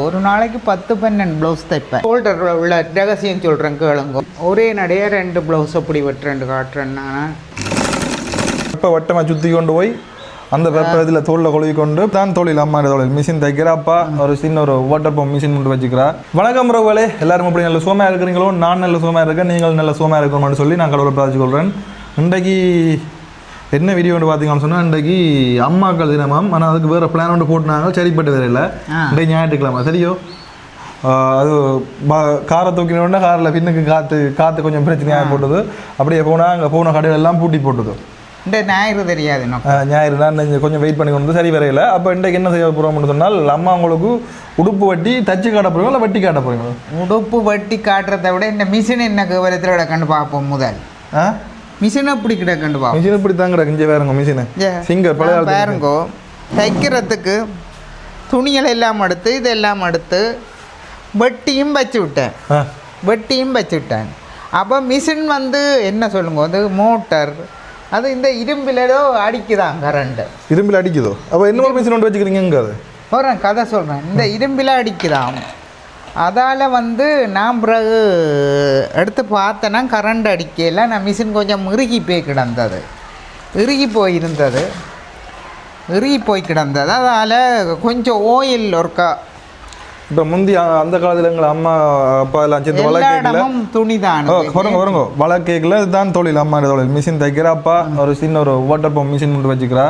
ஒரு நாளைக்கு 10-12 ப்ளவுஸ் தைப்பேன். ஷோல்டரில் உள்ள ரகசியம் சொல்கிறேன் கேளுங்க. ஒரே நடைய 2 ப்ளவுஸ் அப்படி வெட்டுறேன் காட்டுறேன். நான் இப்போ வட்டமாக சுற்றி கொண்டு போய் அந்த இதில் தோளில் கொழுவி கொண்டு தான் தொழில் அம்மா தொழில் மிஷின் தைக்கிறா. அப்பா ஒரு சின்ன ஒரு வாட்டர் பம்ப் மிஷின் கொண்டு வச்சுக்கிறா. வணக்கம் ரவுகளே, எல்லாரும் அப்படி நல்ல சோமாக இருக்கிறீங்களோ? நான் நல்ல சோமாக இருக்கேன், நீங்கள் நல்ல சோமாக இருக்கணும்னு சொல்லி நான் கடவுளை பிரார்த்திச்சுக்கொள்கிறேன். இன்றைக்கு என்ன வீடியோ ஒன்று பார்த்தீங்கன்னு சொன்னால், இன்றைக்கு அம்மாக்கள் தினமாம். ஆனால் அதுக்கு வேறு பிளான் ஒன்று போட்டுனாங்க, சரிப்பட்டு வேறு இல்லை. இன்றைக்கு ஞாயிற்றுக்கிழமை சரியோ. அது காரை தூக்கினோடனே காரில் பின்னுக்கு காற்று கொஞ்சம் பிரச்சனையாக போட்டது. அப்படியே போனால் அங்கே போன கடையில் எல்லாம் பூட்டி போட்டது. இந்த ஞாயிறு தெரியாது, ஞாயிறு தான் கொஞ்சம் வெயிட் பண்ணி கொண்டு சரி வரையில. அப்போ இன்றைக்கு என்ன செய்ய போகிறோம்னு சொன்னால், அம்மா உங்களுக்கு உடுப்பு வட்டி தச்சு காட்ட போகிறீங்களா இல்லை வட்டி காட்ட போகிறீங்களா? உடுப்பு வட்டி காட்டுறதை விட இந்த மிஷின் என்ன விவரத்தில் கிடக்கண்டு பார்ப்போம். முதல் மிஷின் அப்படி கிடக்கண்டு பார்ப்போம். மிஷின் இப்படி தான் கிடக்கு. இங்கே வேறுங்க மிஷினு சிங்கர் பழைய வேறுங்கோ. தைக்கிறதுக்கு துணிகள் எல்லாம் எடுத்து இதெல்லாம் எடுத்து வெட்டியும் வச்சு விட்டேன். அப்போ மிஷின் என்ன சொல்லுங்க, அது மோட்டர், அது இந்த இரும்பிலோ அடிக்குதான் கரண்ட். இரும்பில் அடிக்குதோ? அப்போ என்ன மிஷின் ஒன்று வச்சுக்கிறீங்க? போகிறேன் கதை சொல்கிறேன். இந்த இரும்பில் அடிக்குதான். அதால் நான் பிறகு எடுத்து பார்த்தேன்னா கரண்ட் அடிக்கல. நான் மிஷின் கொஞ்சம் இறுகி போய் கிடந்தது. அதால் கொஞ்சம் ஓயில் ஒர்க்கா. இப்போ முந்தி அந்த காலத்தில் எங்கள் அம்மா அப்பா எல்லாம் சேர்ந்து வளர்க்கணும் துணி தான் வருங்க வளர்க்கல. இதுதான் தொழில், அம்மா தொழில். மிஷின் தைக்கிறா. அப்பா ஒரு சின்ன ஒரு வாட்டர் பம்ப் மிஷின் கொண்டு வச்சுக்கிறா.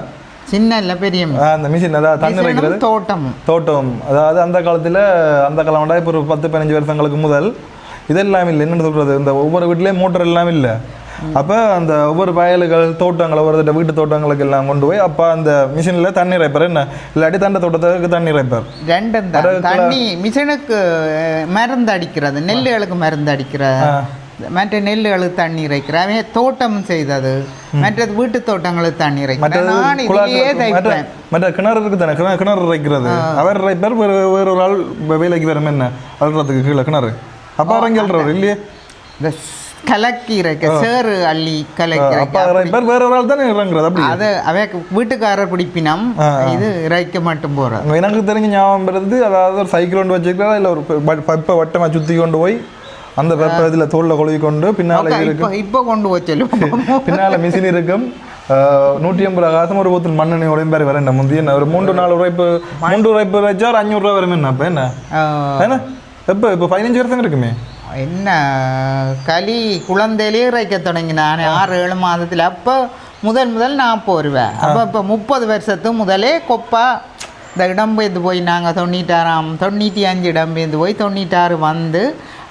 சின்ன இல்லை பெரிய அந்த மிஷின், அதாவது தண்ணி வைக்கிறது, தோட்டம். அதாவது அந்த காலத்தில் அந்த காலம் இப்போ ஒரு 10-15 வருஷங்களுக்கு முதல் இதெல்லாம் இல்லை. என்னென்னு சொல்கிறது, இந்த ஒவ்வொரு வீட்லேயும் மோட்டர் எல்லாம் இல்லை. அப்போ அந்த ஒவ்வொரு வயல்கள் தோட்டங்கள் ஒவ்வொரு வீட்டு தோட்டங்களுக்கு எல்லாம் கொண்டு போய் அப்போ அந்த மிஷினில் தண்ணி இறைப்பார். என்ன இல்லாட்டி தண்டை தோட்டத்துக்கு தண்ணி இறைப்பார். ரெண்டும் தண்ணி மிஷினுக்கு மருந்து அடிக்கிறது, நெல்லுகளுக்கு மருந்து அடிக்கிறது, மற்ற நெல்லுகளுக்கு தண்ணி இறைக்கிறாங்க. தோட்டம் செய்தது, மற்றது வீட்டு தோட்டங்களுக்கு தண்ணி இறைக்கிறது. மற்ற கிணறுக்கு தானே கிணறு இறைக்கிறது. அவர் இறைப்பார். வேற ஒரு ஆள் வேலைக்கு வரும் என்ன அழுறதுக்கு கீழே கிணறு. அப்போ இறங்கி அழுறாரு இல்லையே, இந்த கலக்கி இறைக்க சேறு அள்ளி கலக்கி வேற ஒரு ஆள் தானே இறங்குறது. அப்படி அது அவை வீட்டுக்காரர் பிடிப்பினம், இது இறைக்க மட்டும் போகிறது. எனக்கு தெரிஞ்ச ஞாபகம் வருது. அதாவது ஒரு சைக்கிள் கொண்டு வச்சுக்கிறா, இல்லை ஒரு பப்பை வட்டமாக சுற்றி கொண்டு போய் அந்த வெப்ப இதில் தோளில் கொழுவி கொண்டு பின்னால் இப்போ கொண்டு வச்சலும் பின்னால் மிஷின் இருக்கும். 150 காசம் ஒரு போத்தில் மண்ணெண்ணெய் உடையும் வர என்ன முந்தைய ஒரு 3-4 உரைப்பு வச்சா ஒரு 500 ரூபா வரும். என்ன இப்போ என்ன எப்போ 15 வருஷம் இருக்குமே. என்ன களி குழந்தையிலேயே இறைக்க தொடங்கினான் 6-7 மாதத்தில். அப்போ முதல் 40 ரூபா. அப்போ இப்போ 30 வருஷத்துக்கு முதலே கொப்பா இந்த இடம்பெயர்ந்து போய் நாங்கள் 95 இடம்பெயர்ந்து போய் 96 வந்து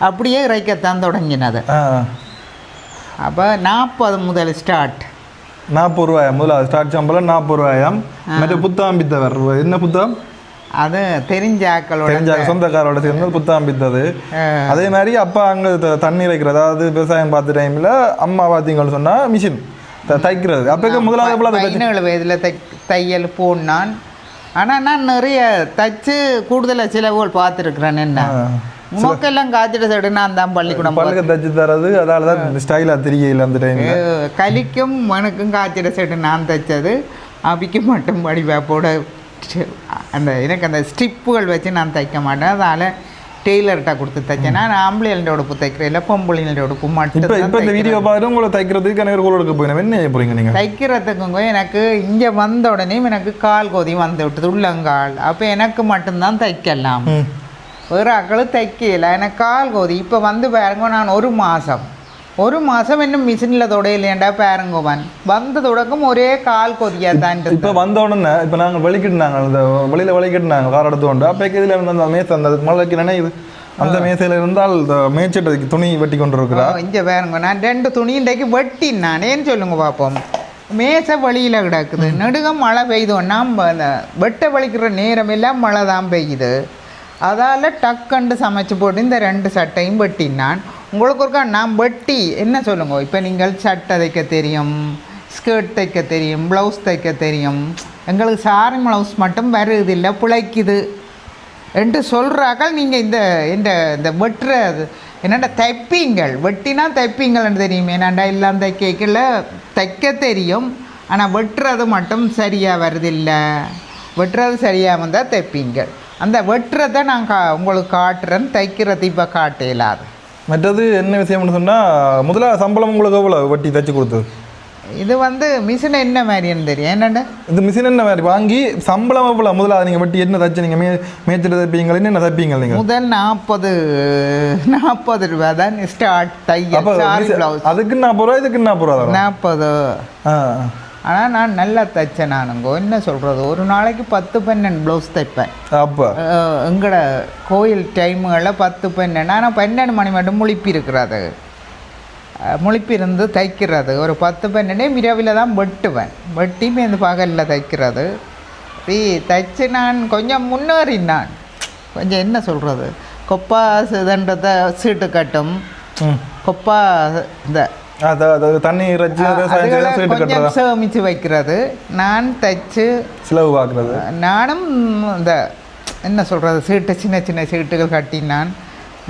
அப்படியே இறைக்கத்தான் தொடங்கினது. அப்போ 40 முதல் ஸ்டார்ட். 40 ரூபாயா முதல்ல ஸ்டார்ட் சம்பளம் 40 ரூபாயாம். மற்ற புத்தகம் பித்தவர் என்ன புத்தகம்? அது தெரிஞ்ச சொந்தக்காரோட சேர்ந்து புத்தகம் பித்தது. அதே மாதிரி அப்பா அங்கே தண்ணி வைக்கிறது, அதாவது விவசாயம் பார்த்த டைமில் அம்மா பார்த்தீங்கன்னு சொன்னால் மிஷின் தைக்கிறது. அப்போ முதலாவது 17 வயதில் தையல் போனான். ஆனால் நான் நிறைய தைச்சு கூடுதலாக செலவுகள் பார்த்துருக்குறேன். என்ன மக்கெல்லாம் காய்ச்சிட சைடு நான் தான் பள்ளிக்கூடம் தைச்சு தரது. அதால தான் ஸ்டைலாக தெரியல அந்த டைம். களிக்கும் மனுக்கும் காய்ச்சிட சைடு நான் தைச்சது. அபிக்கு மட்டும் வடிவேப்போட எனக்கு அந்த ஸ்ட்ரிப்புகள் வச்சு நான் தைக்க மாட்டேன். அதனால் டெய்லர்கிட்ட கொடுத்து தைச்சேன். நான் ஆம்பளைகளோட உடுப்பு தைக்கிறேன், இல்லை பொம்பளைங்களோட உடுப்பு மட்டும். இப்போ இந்த வீடியோ பார்த்து உங்களை தைக்கிறதுக்கு எனக்கு கொடுக்க போயினேன். என்ன போகிறீங்க நீங்கள் தைக்கிறதுக்குங்க? எனக்கு இங்கே வந்த உடனே எனக்கு கால் கோதி வந்து விட்டது, உள்ளங்கால். அப்போ எனக்கு மட்டும்தான் தைக்கலாம், வேறு ஆக்களும் தைக்கல. எனக்கு கால் கோதி. இப்போ வந்து பாருங்க, நான் ஒரு மாதம் இன்னும் மிஷினில் தொடையிலேண்டா பாருங்கோவன் வந்த தொடக்கம் ஒரே கால் கொதியாக தான். இப்போ வந்த உடனே இப்போ நாங்கள் வலிக்கிட்டுனாங்க, அந்த வழியில் வலிக்கிட்டுனாங்க கார் எடுத்து கொண்டு. அப்போ இதில் இருந்து அந்த மேசை அந்த மழைக்கு நினைவு அந்த மேசையில் இருந்தால் இந்த மேய்ச்சட்டுக்கு துணி வெட்டி கொண்டு இருக்கிறா. இங்கே பாருங்க, நான் 2 துணி இன்றைக்கு வெட்டினான். ஏன்னு சொல்லுங்க பார்ப்போம். மேசை வழியில் கிடக்குது, நெடுக மழை பெய்தோன்னா அந்த வெட்ட வலிக்கிற நேரம் எல்லாம் மழை தான் பெய்யுது. அதால் டக்குண்டு சமைச்சு போட்டு இந்த 2 சட்டையும் வெட்டினான். உங்களுக்கு ஒருக்கா நான் வெட்டி என்ன சொல்லுங்க, இப்போ நீங்கள் சட்டை தைக்க தெரியும், ஸ்கர்ட் தைக்க தெரியும், ப்ளவுஸ் தைக்க தெரியும். எங்களுக்கு சாரி ப்ளவுஸ் மட்டும் வருதில்லை, பிழைக்குது என்று சொல்கிறாக்கள். நீங்கள் இந்த வெட்டுறது என்னென்ன தைப்பீங்கள், வெட்டினா தைப்பீங்கள்னு தெரியும். ஏன்னாண்டா எல்லாம் தைக்க தெரியும், ஆனால் வெட்டுறது மட்டும் சரியாக வருதில்லை. வெட்டுறது சரியாக வந்தால் தைப்பீங்கள். அந்த வெட்டுறதை நான் உங்களுக்கு காட்டுறேன், தைக்கிறது இப்போ காட்ட இயலாது. மற்றது என்ன விஷயம்னு சொன்னால் முதல்ல சம்பளம் உங்களுக்கு எவ்வளோ வட்டி தைச்சி கொடுத்தது? இது வந்து மிஷின் என்ன மாதிரின்னு தெரியும் என்னென்ன இந்த மிஷின் என்ன மாதிரி வாங்கி சம்பளம் எவ்வளோ முதல்ல நீங்கள் வட்டி என்ன தைச்சு நீங்கள் மேய்ச்சிட்டு தைப்பீங்க என்ன தைப்பீங்க நீங்கள்? முதல் 40 ரூபா தான் ஸ்டார்ட் தையல். அதுக்கு 40 ரூபா, இதுக்கு 40 ரூபா? 40. ஆனால் நான் நல்லா தைச்சேன். நானுங்க என்ன சொல்கிறது, ஒரு நாளைக்கு 10-12 ப்ளவுஸ் தைப்பேன். அப்போ எங்களோட கோயில் டைமுகளில் 10-12, ஆனால் 12 மணி மட்டும் முழிப்பு இருக்கிறது, முழிப்பிருந்து தைக்கிறது. ஒரு 10-12 இரவில் தான் வெட்டுவேன், வெட்டியுமே இந்த பகலில் தைக்கிறது. தைச்சு நான் கொஞ்சம் முன்னேறினான். கொஞ்சம் என்ன சொல்கிறது, கொப்பா இதன்றதை சீட்டு கட்டும், கொப்பா இந்த தண்ணி சேமிச்சு வைக்கிறது, நான் தைச்சு செலவு பார்க்குறது. நானும் இந்த என்ன சொல்கிறது சீட்டு சின்ன சின்ன சீட்டுகள் கட்டினான்.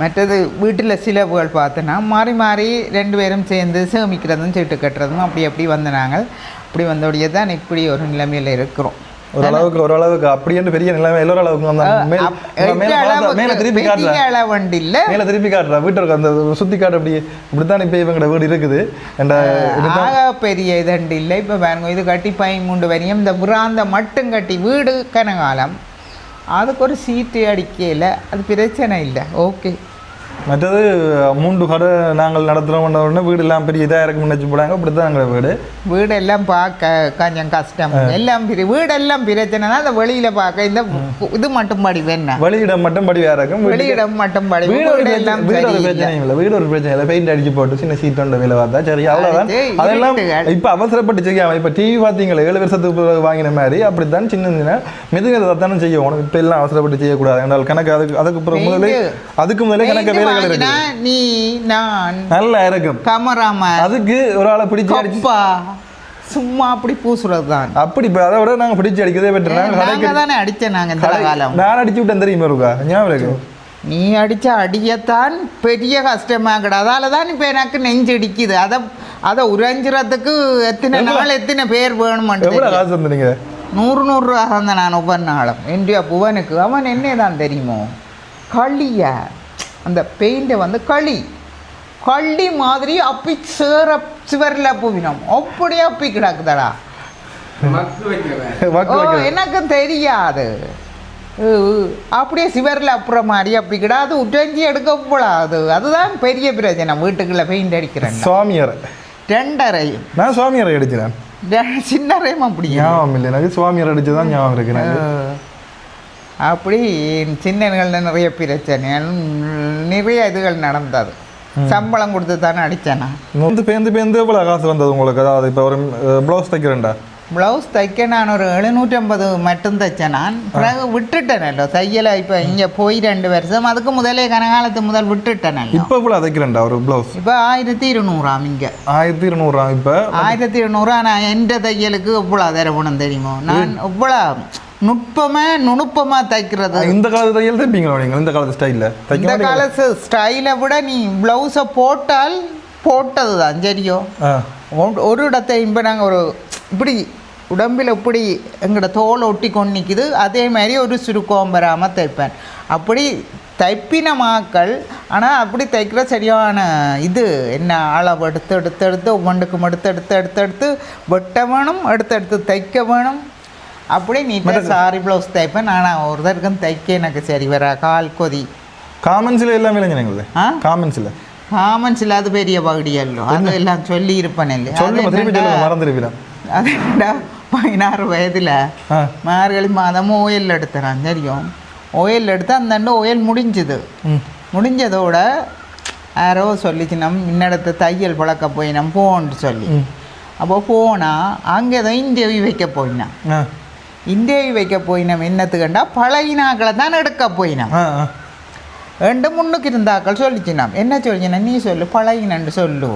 மற்றது வீட்டில் சிலவுகள் பார்த்தேன்னா மாறி மாறி 2 பேரும் சேர்ந்து சேமிக்கிறதும் சீட்டு கட்டுறதும் அப்படி வந்த நாங்கள் அப்படி வந்தோடைய தான் இப்படி ஒரு நிலைமையில் இருக்கிறோம். ஓரளவுக்கு அப்படியே பெரிய நிலைமை எல்லோரும் திருப்பி காட்டுறா வீட்டுக்கு அந்த சுற்றி காட்டு அப்படி இப்படித்தான் இப்போ இவங்களோட வீடு இருக்குது. பெரிய இதண்டு இல்லை. இப்போ பாருங்க, இது கட்டி 13 வரையும் இந்த புறாந்த மட்டும் கட்டி வீடு கனகாலம் அதுக்கு ஒரு சீட்டு அடிக்கையில் அது பிரச்சனை இல்லை, ஓகே. மற்றது 3 கடை நாங்கள் நடத்துகிறோம், வீடு எல்லாம் பெரிய இதாக இருக்கு முன்னச்சு போடாங்க. அப்படி தான் எங்களை வீடெல்லாம் பார்க்க கொஞ்சம் கஷ்டம். எல்லாம் வீடெல்லாம் பிரச்சனை தான். அந்த வெளியில் பார்க்க இந்த இது மட்டும் படி வேணா, வெளியிடம் மட்டும் படி வேற இருக்கும், வெளியிடம் மட்டும் படி. வீடு ஒரு பிரச்சனை இல்லை, வீடு ஒரு பிரச்சனை இல்லை. பெயிண்ட் அடிச்சு போட்டு சின்ன சீட் ஒன்று வேலை பார்த்தா சரி, அவ்வளோதான். அதெல்லாம் இப்போ அவசரப்பட்டு செய்யாமல் இப்போ டிவி பார்த்தீங்களா 7 வருஷத்துக்கு வாங்கின மாதிரி அப்படித்தான் சின்ன சின்ன மெதுங்க தானே செய்யணும். இப்போ எல்லாம் அவசரப்பட்டு செய்யக்கூடாது என்றால் கணக்கு அதுக்கு முதலே கணக்கு நீ நான் நல்லா இருக்கும் கமராமன் அதுக்கு ஒரு ஆளை பிடிச்சி அடிப்பா சும்மா அப்படி பூசுறது தான். அப்படி இப்போ அதை விட நாங்கள் பிடிச்சி அடிக்கதே பெற்றாங்க தானே அடித்தேன் நாங்கள் இந்த காலம். நான் அடிச்சு விட்டேன் தெரியுமா இருக்கா ஞாபகம் இருக்கு? நீ அடித்த அடியத்தான் பெரிய கஷ்டமாக கிட. அதால தான் இப்போ எனக்கு நெஞ்சு அடிக்குது. அதை உறைஞ்சுறதுக்கு எத்தனை நாள் எத்தனை பேர் வேணுமெண்டு. எவ்வளோ காசு தந்தீங்க? 100 ரூபா தந்தேன் நான் ஒவ்வொரு நாளும். இந்தியா புவனுக்கு அவன் என்ன தான் தெரியுமோ களிய அந்த பெயிண்டை வந்து களி மாதிரி அப்பி சிவரில் பூவினோம் அப்படியே அப்பி கிடக்குதடா. எனக்கு தெரியாது, அப்படியே சிவரில் அப்புறம் மாதிரி அப்படி கிடாது உற்றஞ்சி எடுக்க போடாது. அதுதான் பெரிய பிரச்சனை. வீட்டுக்குள்ள பெயிண்ட் அடிக்கிறேன். சுவாமியார் 2.5 நான் சுவாமியாரை அடிக்கிறேன். சின்னரையும் அப்படி ஞாபகம் இல்லை எனக்கு. சுவாமியார் அடிச்சுதான் ஞாபகம் இருக்கிறேன். அப்படி சின்னங்களில் நிறைய பிரச்சனைகள் நிறைய இதுகள் நடந்தது. சம்பளம் கொடுத்து தானே அடித்தேன் நான். பேருந்து எவ்வளோ காசு வந்தது உங்களுக்கு? அதாவது இப்போ ஒரு ப்ளவுஸ் தைக்கிறேன்டா, ப்ளவுஸ் தைக்க நான் ஒரு 750 மட்டும் தைச்சேன். நான் பிறகு விட்டுட்டேனല്ലോ தையலை. இப்போ இங்கே போய் 2 வருஷம் அதுக்கு முதலே கனகாலத்து முதல் விட்டுட்டேனല്ലോ. இப்போ இவ்வளோ தைக்கிறேன்டா ஒரு ப்ளவுஸ்? இப்போ 1200 இங்கே 1200. இப்போ 1200. நான் எந்த தையலுக்கு இவ்வளோ தரப்பணும் தெரியுமோ? நான் இவ்வளோ நுணுப்பமாக தைக்கிறது. இந்த காலத்து தையல் தைப்பீங்களா நீங்கள்? இந்த காலத்து ஸ்டைலில் இந்த காலத்து ஸ்டைலை விட நீ ப்ளவுஸை போட்டால் போட்டது தான் சரியோ. ஒரு இடத்தை இப்போ நாங்கள் ஒரு இப்படி உடம்பில் இப்படி எங்களோட தோலை ஒட்டி கொண்டு நிற்கிது, அதே மாதிரி ஒரு சுருக்கம் வராமல் தைப்பேன். அப்படி தைப்பின மாக்கள். ஆனால் அப்படி தைக்கிற சரியான இது என்ன அளவு எடுத்து ஒவ்வொன்றுக்கும் எடுத்து வெட்ட வேணும், எடுத்து தைக்க வேணும். அப்படி நீட்டாக சாரி ப்ளவுஸ் தைப்பேன். ஆனால் ஒருத்தருக்கும் தைக்க எனக்கு சரி வர கால் கொதி. காமன்ஸில் எல்லாம் விளைஞ்சினங்களே? காமன்ஸில் அது பெரிய பகுதியல்லோ, அது எல்லாம் சொல்லி இருப்பேன் இல்லை. மறந்துருப்பேன். அதுடா 16 வயதில் மார்கழி மாதம் ஓயில் எடுத்தேன் தெரியும். ஓயில் எடுத்து அந்த ஓயில் முடிஞ்சதோட யாரோ சொல்லிச்சு நம்ம இன்னடத்து தையல் பழக்க போயினோம் போன்னு சொல்லி. அப்போ போனால் அங்கே தான் இன்டர்வியூ வைக்க போயினோம். இன்டர்வியூ வைக்க போயினோம் என்னத்துக்கண்டா பழகினாக்களை தான் எடுக்க போயினோம். 2 முன்னுக்கு இருந்தாக்கள் சொல்லிச்சுனா என்ன சொல்லிச்சுனா நீ சொல்லு பழகினு சொல்லு,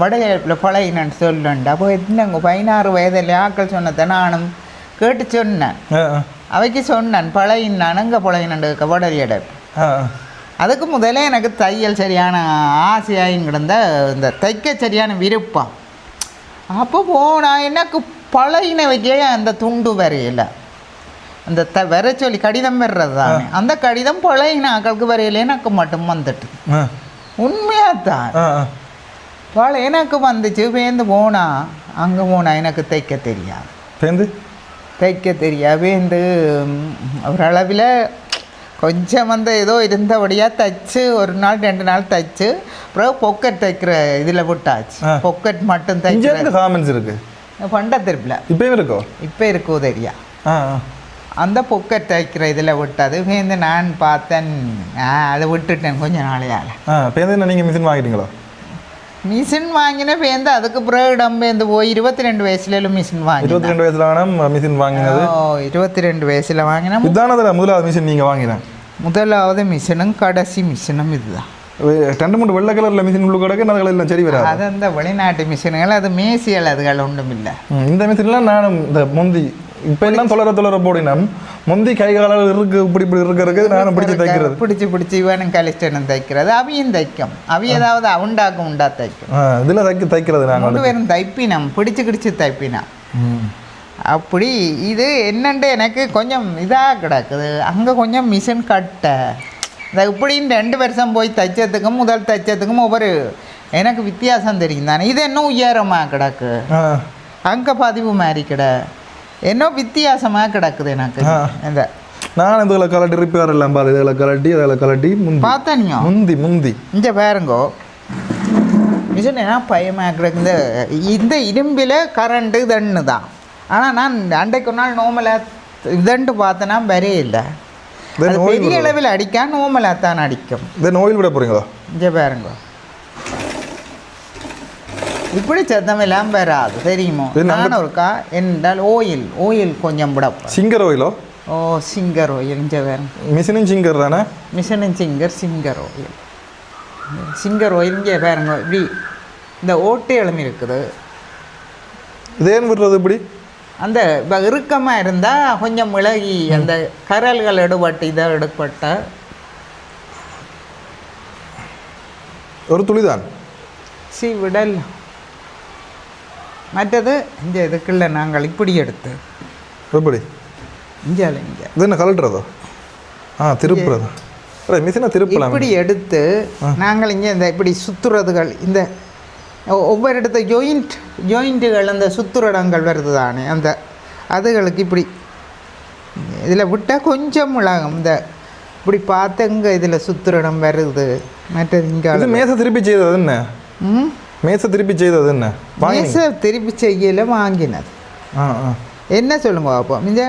வடகிழப்பில் பழகினு சொல்லுண்டா. அப்போ என்னங்க 16 வயதில் ஆக்கள் சொன்னதை நானும் கேட்டு சொன்னேன். அவைக்கு சொன்னேன் பழகினான் எங்கே பழகினு வடகிழப்பு. அதுக்கு முதலே எனக்கு தையல் சரியான ஆசையாகின்னு கிடந்த இந்த தைக்க சரியான விருப்பம். அப்போ போனால் எனக்கு பழகின வைக்க அந்த துண்டு வரையில அந்த வர சொல்லி கடிதம் வர்றது தானே அந்த கடிதம் பழைய ஆக்களுக்கு வரையில எனக்கு மட்டும் வந்துட்டு உண்மையாத்தான் பழைய எனக்கு வந்துச்சு வேந்து போனா அங்கே போனா எனக்கு தைக்க தெரியாது வேந்து ஒரு அளவில் கொஞ்சம் வந்து ஏதோ இருந்தபடியாக தைச்சு ஒரு நாள் 2 நாள் தைச்சு அப்புறம் பொக்கெட் தைக்கிற இதில் விட்டாச்சு பொக்கெட் மட்டும் தைச்சு இருக்கு பண்டத்திருப்பில் இப்போ இருக்கோ தெரியா அந்த பொக்கெட் தைக்கிற இதில் விட்டது வேந்து நான் பார்த்தேன் அதை விட்டுட்டேன் கொஞ்ச நாளையால் நீங்கள் மிஷின் வாங்கிட்டீங்களா மிஷின் வாங்கின பேருந்து அதுக்கு பிறகு இடம்பெயர்ந்து போய் 22 வயசுல மிஷின் வாங்கி 22 வயசுல மிஷின் வாங்கினது 22 வயசுல வாங்கினா இதானதுல முதலாவது மிஷின் நீங்கள் வாங்கினேன் முதலாவது மிஷினும் கடைசி மிஷினும் இதுதான் 2 வெள்ளை கலரில் மிஷின் உள்ள கிடக்கு அதுகள் எல்லாம் சரி வராது அது அந்த வெளிநாட்டு மிஷின்கள் அது மேசியல் அதுகள் ஒன்றும் இல்லை இந்த மிஷின்லாம் நானும் இந்த முந்தி இப்போ எல்லாம் தொலர போடினோம் முந்தி கை காலால் இருக்கு இப்படி இருக்கிறது நானும் பிடிச்சி தைக்கிறது பிடிச்சி இவனும் கலிஸ்டனும் தைக்கிறது அவையும் தைக்கும் அவை ஏதாவது உண்டா தைக்கும் இதில் தைக்கிறது நாங்கள் வெறும் தைப்பினம் பிடிச்சு தைப்பினம் அப்படி இது என்னண்டு எனக்கு கொஞ்சம் இதாக கிடக்குது அங்கே கொஞ்சம் மிஷின் கட்ட இந்த இப்படின்னு 2 வருஷம் போய் தைச்சதுக்கும் முதல் தைச்சதுக்கும் ஒவ்வொரு எனக்கு வித்தியாசம் தெரியும் தானே இது இன்னும் உயரமாக கிடக்கு அங்கே பதிவு மாதிரி இன்னும் வித்தியாசமாக கிடக்குது எனக்கு இந்த நான் இதில் கலட்டி ரிப்பேர் எல்லாம் பாரு இதில் கலட்டி பார்த்தனியோ முந்தி இங்கே பாருங்கோ மிஷின் என்ன பயமாக கிடக்கு இந்த இரும்பில் கரண்ட்டு இதன்னு தான் ஆனால் நான் அன்றைக்கு ஒரு நாள் நோமலாக இதன்ட்டு பார்த்தேன்னா வரே இல்லை பெரிய அளவில் அடிக்கா நோமலாக தான் அடிக்கும் நோயில் விட போகிறீங்களா இங்கே பாருங்கோ இப்படி சத்தம் எல்லாம் வராது தெரியுமோ நான் ஒருக்கா என்றால் ஓயில் கொஞ்சம் விட சிங்கர் ஓயிலோ சிங்கர் ஓயில் இங்கே வேறு மிஷினும் சிங்கர் தானே மிஷினும் சிங்கர் ஓயில் இங்கே பாருங்க இப்படி இந்த ஓட்டு எழுமி இருக்குது இதேன் விடுறது இப்படி அந்த இறுக்கமாக இருந்தால் கொஞ்சம் விலகி அந்த கரல்கள் எடுபட்ட ஒரு துளிதான் விடல் மற்றது இந்த இதுக்குள்ள நாங்கள் இப்படி எடுத்து எப்படி இங்கே இது என்ன கலட்டுறதோ திருப்புறது மிஷினை திருப்பலாம் இப்படி எடுத்து நாங்கள் இங்கே இந்த இப்படி சுற்றுறதுகள் இந்த ஒவ்வொரு இடத்த ஜாயிண்ட்டுகள் அந்த சுற்றுறடங்கள் வருது தானே அந்த அதுகளுக்கு இப்படி இதில் விட்டால் கொஞ்சம் உலகம் இந்த இப்படி பார்த்தங்க இதில் சுற்றுறடம் வருது மற்றது இங்கே மேசை திருப்பி செய்தது என்ன மேசை திருப்பி செய்தது என்ன மேசை திருப்பி செய்யல வாங்கினது என்ன சொல்லுங்க அப்போ இங்கே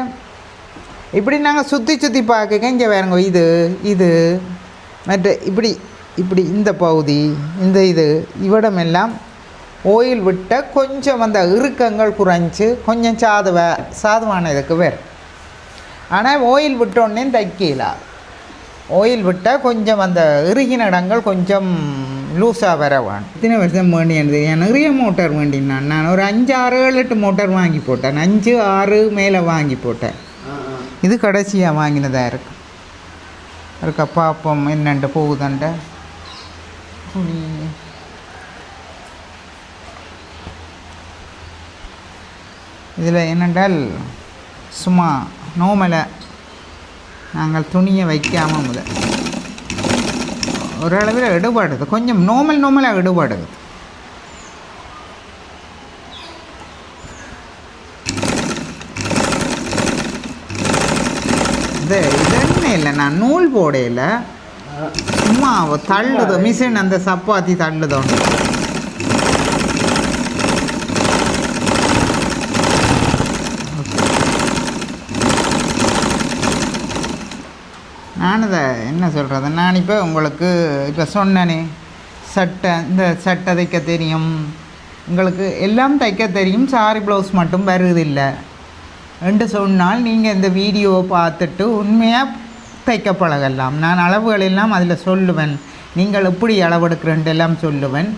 இப்படி நாங்கள் சுற்றி பார்க்க இங்கே வேறுங்க இது மற்ற இப்படி இந்த பகுதி இந்த இவிடமெல்லாம் ஓயில் விட்ட கொஞ்சம் அந்த இறுக்கங்கள் குறைஞ்சி கொஞ்சம் சாதுவான இதுக்கு வேறு ஆனால் ஓயில் விட்டோன்னே தைக்கல ஓயில் விட்டால் கொஞ்சம் அந்த இறுகின இடங்கள் கொஞ்சம் லூஸாக வர வேணும் இத்தனை வருஷம் வேண்டியது நிறைய மோட்டார் வேண்டினான் நான் ஒரு 5, 6, 7, 8 மோட்டார் வாங்கி போட்டேன் 5, 6 மேலே வாங்கி போட்டேன் இது கடைசியாக வாங்கினதாக இருக்கா பார்ப்போம் என்னண்ட போகுதாண்ட இதில் என்னென்றால் சும்மா நோமலை நாங்கள் துணியை வைக்காமல் முதல் ஓரளவில் எடுபடுது கொஞ்சம் நோமலாக எடுபடுது இதென்ன இல்லை நான் நூல் போடையில் சும்மா தள்ளுது மிஷின் அந்த சப்பாத்தி தள்ளுதோன்னு நான் இதை என்ன சொல்கிறது நான் இப்போ உங்களுக்கு இப்போ சொன்னேனே இந்த சட்டை தைக்க தெரியும் உங்களுக்கு எல்லாம் தைக்க தெரியும் சாரி ப்ளவுஸ் மட்டும் வருதில்லை என்று சொன்னால் நீங்கள் இந்த வீடியோவை பார்த்துட்டு உண்மையாக தைக்க பழகலாம் நான் அளவுகள் எல்லாம் அதில் சொல்லுவேன் நீங்கள் எப்படி அளவெடுக்கிறேன்ட்டு எல்லாம் சொல்லுவேன்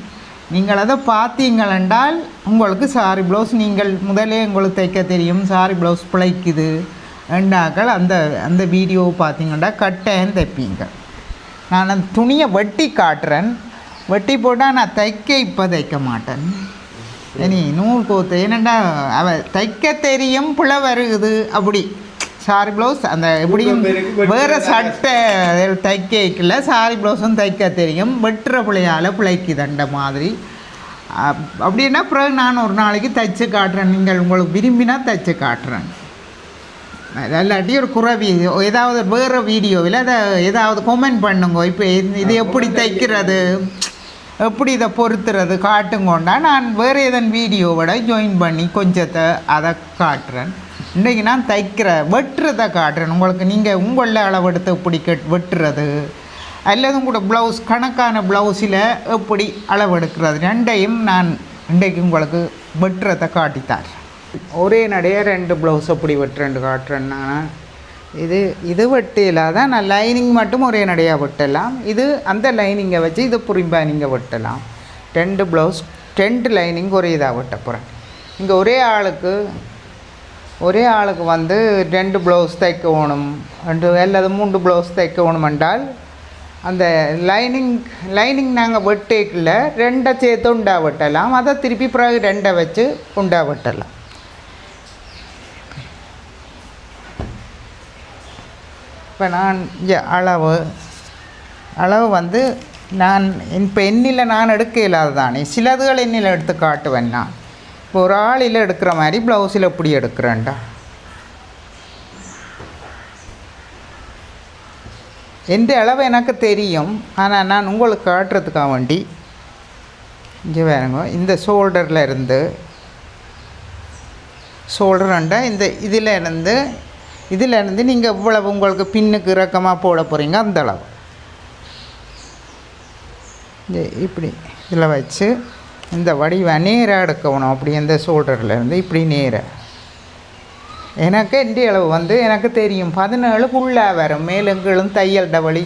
நீங்கள் அதை பார்த்தீங்களென்றால் உங்களுக்கு சாரி ப்ளவுஸ் நீங்கள் முதலே உங்களுக்கு தைக்க தெரியும் சாரி ப்ளவுஸ் பிழைக்குது ரெண்டாக்கள் அந்த வீடியோவை பார்த்தீங்கன்னா கட்டாயம் தைப்பீங்க நான் அந்த துணியை வெட்டி காட்டுறேன் வெட்டி போட்டால் நான் இப்போ தைக்க மாட்டேன் இனி நூல் கோத்து ஏனெண்டா அவள் தைக்க தெரியும் புல வருகுது அப்படி சாரி ப்ளவுஸ் அந்த எப்படியும் வேறு சட்டை தைக்கல சாரி ப்ளவுஸும் தைக்க தெரியும். வெட்டுற பிள்ளையால் பிழைக்குதண்ட மாதிரி. அப்படின்னா பிறகு நான் ஒரு நாளைக்கு தைச்சு காட்டுறேன். நீங்கள் உங்களுக்கு விரும்பினா தைச்சு காட்டுறேன். இல்லாட்டி ஒரு குறை வீடியோ ஏதாவது வேறு வீடியோவில் அதை ஏதாவது கமெண்ட் பண்ணுங்க. இப்போ இது எப்படி தைக்கிறது, எப்படி இதை பொறுத்துறது காட்டுங்கோண்டா நான் வேறு எதன் வீடியோவோட ஜாயின் பண்ணி கொஞ்சத்தை அதை காட்டுறேன். இன்றைக்கி நான் வெட்டுறதை காட்டுறேன் உங்களுக்கு. நீங்கள் உங்களில் அளவெடுத்து எப்படி வெட்டுறது அல்லது கூட ப்ளவுஸ் கணக்கான ப்ளவுஸில் எப்படி அளவெடுக்கிறது ரெண்டையும் நான் இன்றைக்கு உங்களுக்கு வெட்டுறதை காட்டித்தார். ஒரே நடைய 2 ப்ளவுஸ் எப்படி வெட்டுறேன்னு காட்டுறேன்னா இது வெட்டியில் தான் நான் லைனிங் மட்டும் ஒரே நடையாக வெட்டலாம். இது அந்த லைனிங்கை வச்சு இது புரிம்பா நீங்கள் வெட்டலாம். 2 ப்ளவுஸ் 2 லைனிங் ஒரே இதாக வெட்ட போகிறேன். இங்கே ஒரே ஆளுக்கு வந்து 2 ப்ளவுஸ் தைக்க வேணும் அல்லது 3 ப்ளவுஸ் தைக்க வேணும் என்றால் அந்த லைனிங் நாங்கள் வெட்டேக்கில் 2 சேர்த்து உண்டா வெட்டலாம். அதை திருப்பி பிறகு 2 வச்சு உண்டா வெட்டலாம். இப்போ நான் அளவு வந்து நான் இப்போ எண்ணில் நான் எடுக்க இல்லாது தானே சிலதுகள் எண்ணில் எடுத்து காட்டுவேன். நான் இப்போ ஒரு ஆளில் எடுக்கிற மாதிரி ப்ளவுஸில் எப்படி எடுக்கிறேன்டா எந்த அளவு எனக்கு தெரியும். ஆனால் நான் உங்களுக்கு காட்டுறதுக்காக வேண்டி இங்கே வேணுங்க. இந்த ஷோல்டரில் இருந்து ஷோல்டர்ண்டா இந்த இதில் இருந்து நீங்கள் இவ்வளவு உங்களுக்கு பின்னுக்கு இறக்கமாக போட போகிறீங்க அந்த அளவு இப்படி இதில் வச்சு இந்த வடிவை நேராக எடுக்கணும். அப்படி இந்த ஷோல்டர்லேருந்து இப்படி நேராக எனக்கு இந்த அளவு வந்து எனக்கு தெரியும் 17 ஃபுல்லாக வரும். மேலுங்களும் தையல் டவழி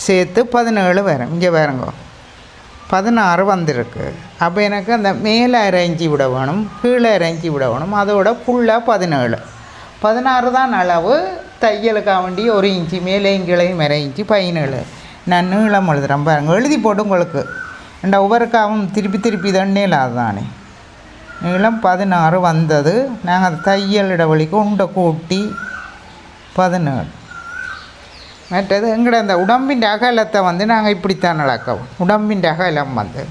சேர்த்து 17 வரும். இங்கே வேறுங்க 16 வந்திருக்கு. அப்போ எனக்கு அந்த மேலே அரைஞ்சி விட வேணும், கீழே அரைஞ்சி விட வேணும். அதோட ஃபுல்லாக 16 தான் அளவு. தையலுக்காக வேண்டி 1 இன்ச்சு மேலேயும் கீழையும் 1/2 இன்ச்சு 17 நான் நீளம் எழுதுகிறேன் பாருங்கள். எழுதி போட்டு உங்களுக்கு இந்த ஒவ்வொருக்காவும் திருப்பி தண்ணேல அதுதானே நீளம் 16 வந்தது. நாங்கள் அந்த தையல் இடைவெளிக்கு உண்டை கூட்டி 17. மற்றது எங்கட அந்த உடம்பின் அகலத்தை வந்து நாங்கள் இப்படித்தான் நடக்கவும். உடம்பின் அகலம் வந்து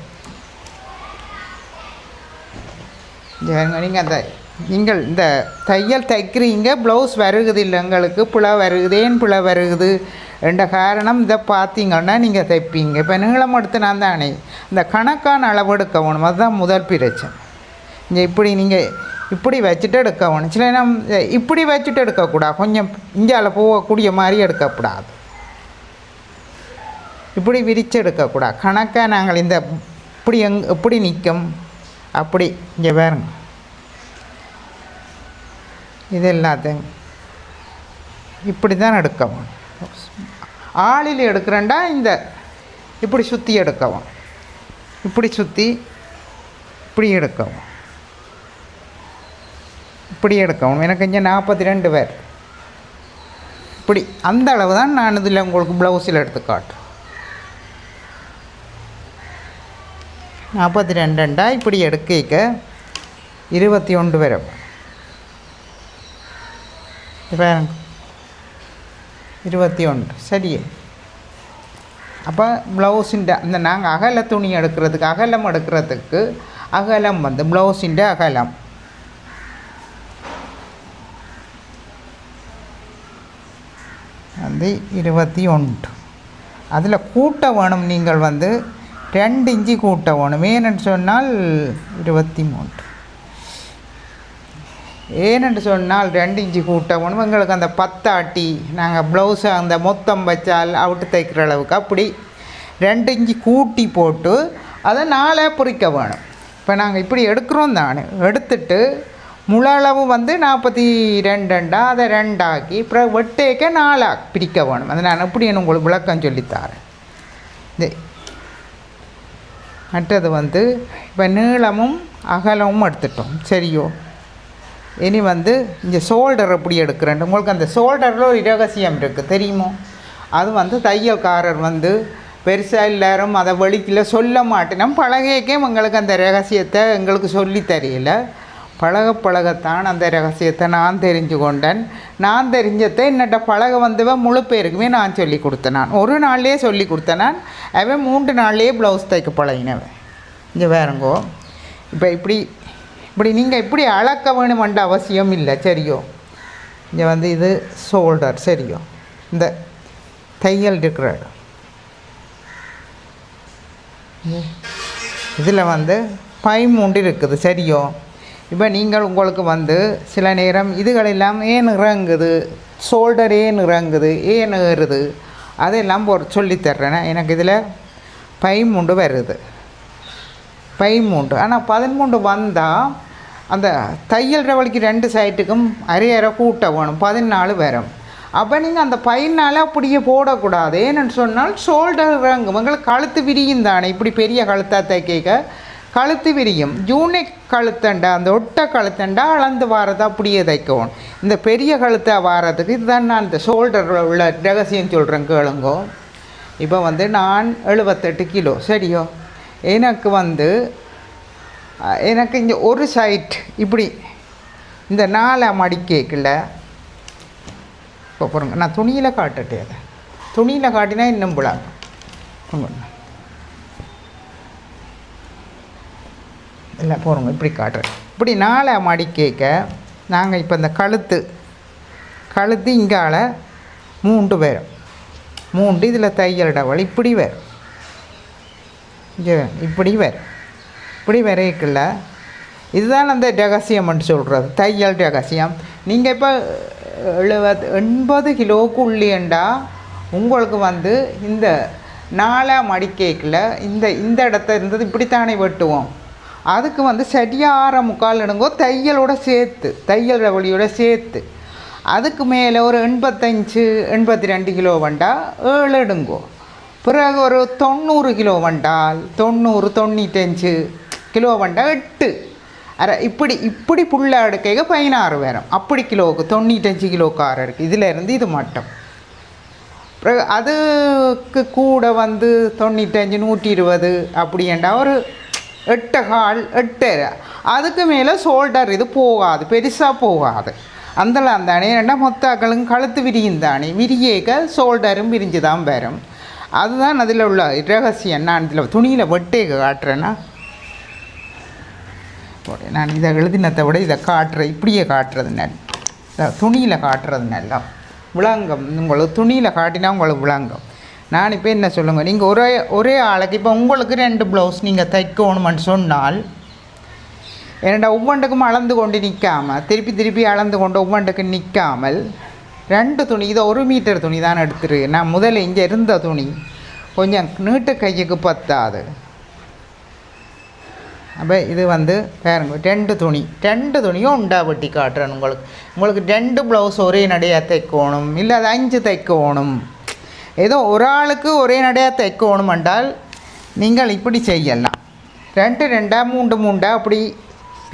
நீங்கள் இந்த தையல் தைக்கிறீங்க ப்ளவுஸ் வருகுது இல்லை எங்களுக்கு பிழை வருகுது. ஏன் பிழை வருகுது என்ற காரணம் இதை பார்த்தீங்கன்னா நீங்கள் தைப்பீங்க. இப்போ நீளம் எடுத்து நான் தானே இந்த கணக்கான அளவு எடுக்க வேணும். அதுதான் முதல் பிரச்சனை. இங்கே இப்படி நீங்கள் இப்படி வச்சுட்டு எடுக்க வேணும். சில நேரம் இப்படி வச்சுட்டு எடுக்கக்கூடாது. கொஞ்சம் இஞ்சால் போகக்கூடிய மாதிரி எடுக்கக்கூடாது. இப்படி விரித்து எடுக்கக்கூடாது. கணக்காக நாங்கள் இந்த இப்படி எப்படி நிற்கும் அப்படி இங்கே பாருங்க. இது எல்லாத்தையும் இப்படி தான் எடுக்கவும். ஆளில் எடுக்கிறேன்டா இந்த இப்படி சுற்றி எடுக்கவும், இப்படி சுற்றி இப்படி எடுக்கவும், இப்படி எடுக்கவும். எனக்கு இங்கே 42 பேர் இப்படி அந்த அளவு தான் நான் இதில் உங்களுக்கு ப்ளவுஸில் எடுத்து காட்டுறேன். 42 இப்படி எடுக்க 21 வரும். இப்போ 21 சரியே. அப்போ ப்ளவுஸின் இந்த நாங்கள் அகல துணி எடுக்கிறதுக்கு அகலம் வந்து ப்ளவுஸின் அகலம் வந்து 21. அதில் கூட்ட வேணும். நீங்கள் வந்து 2 இன்ச்சு கூட்ட வேணும். ஏன்னு சொன்னால் 23. ஏனென்று சொன்னால் 2 இன்ச்சு கூட்ட வேணும். எங்களுக்கு அந்த 10 ஆட்டி நாங்கள் ப்ளவுஸை அந்த மொத்தம் வச்சால் அவுட்டு தைக்கிற அளவுக்கு அப்படி 2 இன்ச்சு கூட்டி போட்டு அதை 4 பிரிக்க வேணும். இப்போ நாங்கள் இப்படி எடுக்கிறோம் தானே, எடுத்துட்டு முழு அளவு வந்து 42 அதை 2 ஆக்கி அப்புறம் வெட்டேக்க 4 பிரிக்க வேணும். அதை நான் எப்படி உங்களுக்கு விளக்கம் சொல்லித்தாரேன். மற்றது வந்து இப்போ நீளமும் அகலமும் எடுத்துட்டோம் சரியோ. இனி வந்து இங்கே ஷோல்டர் எப்படி எடுக்கிறேன். உங்களுக்கு அந்த ஷோல்டரில் ஒரு ரகசியம் இருக்குது தெரியுமோ. அது வந்து தையல்காரர் வந்து பெருசாக எல்லாரும் அதை வெளிக்கில் சொல்ல மாட்டேனோம். பழகைக்கே எங்களுக்கு அந்த ரகசியத்தை எங்களுக்கு சொல்லி தெரியல. பழக பழகத்தான் அந்த ரகசியத்தை நான் தெரிஞ்சு கொண்டேன். நான் தெரிஞ்சதை என்னட்ட பழக வந்தவன் முழு பேருக்குமே நான் சொல்லி கொடுத்தேன். நான் ஒரு நாள்லேயே சொல்லி கொடுத்தேன். நான் அவன் 3 நாள்லேயே ப்ளவுஸ் தைக்க பழகினவன். இங்கே வேறுங்கோ இப்போ இப்படி நீங்கள் இப்படி அளக்க வேணுமென்ற அவசியம் இல்லை. சரியோ? இங்கே வந்து இது ஷோல்டர். சரியோ? இந்த தையல் இருக்கிற இதில் வந்து பைமூண்டு இருக்குது. சரியோ? இப்போ நீங்கள் உங்களுக்கு வந்து சில நேரம் இதுகளெல்லாம் ஏன் இறங்குது, ஷோல்டர் ஏன் இறங்குது, ஏன் ஏறுது, அதெல்லாம் சொல்லித்தர்றேன். எனக்கு இதில் பைமூண்டு வருது. பைமூண்டு ஆனால் 13 வந்தால் அந்த தையல் ரவலிக்கு 2 சைட்டுக்கும் அரை கூட்ட வேணும். 14 வரும். அப்போ நீங்கள் அந்த 14 அப்படியே போடக்கூடாது. ஏன்னு சொன்னால் ஷோல்டர் இறங்கும். உங்களுக்கு கழுத்து விரியும் தானே. இப்படி பெரிய கழுத்தாக தைக்க கழுத்து விரியும். யூனிக் கழுத்தண்டா அந்த ஒட்ட கழுத்தண்டா அளந்து வாரதை அப்படியே தைக்கவும். இந்த பெரிய கழுத்தாக வாரதுக்கு இதுதான் நான் இந்த ஷோல்டரில் உள்ள ரகசியம் சொல்கிறேன் கேளுங்கோ. இப்போ வந்து நான் 78 கிலோ. சரியோ? எனக்கு இங்கே ஒரு சைட் இப்படி இந்த 4 மடிக்கேக்கில் இப்போ பாருங்க. நான் துணியில் காட்டுட்டே அதை துணியில் காட்டினா இன்னும் விழாங்க. இல்லை போகிறோங்க இப்படி காட்டுறேன். இப்படி 4 மடிக்கேக்க நாங்கள் இப்போ இந்த கழுத்து இங்கால 3 வரும். 3 இதில் தையல் டவல் இப்படி வரும். இங்கே இப்படி வரும். இப்படி வரைக்குள்ள இதுதான் அந்த ரகசியம்னு சொல்கிறது, தையல் ரகசியம். நீங்கள் இப்போ 80 கிலோவுக்கு உள்ளேண்டா உங்களுக்கு வந்து இந்த 4 மடிக்கேக்கில் இந்த இடத்த இருந்தது இப்படித்தானே வெட்டுவோம். அதுக்கு வந்து சரியாக 6.25 எடுங்கோ தையலோட சேர்த்து, தையல் ரவலியோட சேர்த்து. அதுக்கு மேலே ஒரு 85-82 கிலோ வந்தால் 7 எடுங்கோ. பிறகு ஒரு 90 கிலோ வந்தால் 90-95 கிலோ வந்தால் 8 அரை. இப்படி புள்ள அடுக்கைக 16 வரும். அப்படி கிலோவுக்கு 95 கிலோக்கார இருக்குது. இதில் இருந்து இது மட்டும். பிறகு அதுக்கு கூட வந்து 95-120 அப்படின்டா ஒரு 8 கால் 8. அதுக்கு மேலே ஷோல்டர் இது போகாது, பெருசாக போகாது. அந்தலாம் தானே ரெண்டா மொத்தாக்களும் கழுத்து விரியும் தானே. விரியேக்க ஷோல்டரும் விரிஞ்சு தான் வரும். அதுதான் அதில் உள்ள ரகசியம். நான் இதில் துணியில் வெட்டேக்க காட்டுறேன்னா நான் இதை எழுதினத்தை விட இதை காட்டுறேன். இப்படியே காட்டுறது நல்ல, துணியில் காட்டுறது நல்லா விளங்கம். உங்களுக்கு துணியில் காட்டினா உங்களுக்கு விளங்கம். நான் இப்போ என்ன சொல்லுங்கள், நீங்கள் ஒரே ஆளுக்கு இப்போ உங்களுக்கு 2 ப்ளவுஸ் நீங்கள் தைக்கணும்னு சொன்னால் என்னடா ஒவ்வொன்றுக்கும் அளந்து கொண்டு நிற்காமல் திருப்பி அளந்து கொண்டு ஒவ்வொன்றுக்கு நிற்காமல் 2 துணி, இதை 1 மீட்டர் துணி தான் எடுத்துரு. நான் முதல்ல இங்கே இருந்த துணி கொஞ்சம் நீட்டு கைக்கு பத்தாது. அப்போ இது வந்து பாருங்க 2 துணியும் உண்டா வெட்டி காட்டுறேன். உங்களுக்கு 2 ப்ளவுஸ் ஒரே நடையாக தைக்கணும், இல்லை அது 5 தைக்கணும். ஏதோ ஒரு ஆளுக்கு ஒரே நடையாக தைக்கணும் என்றால் நீங்கள் இப்படி செய்யலாம். 2 3 அப்படி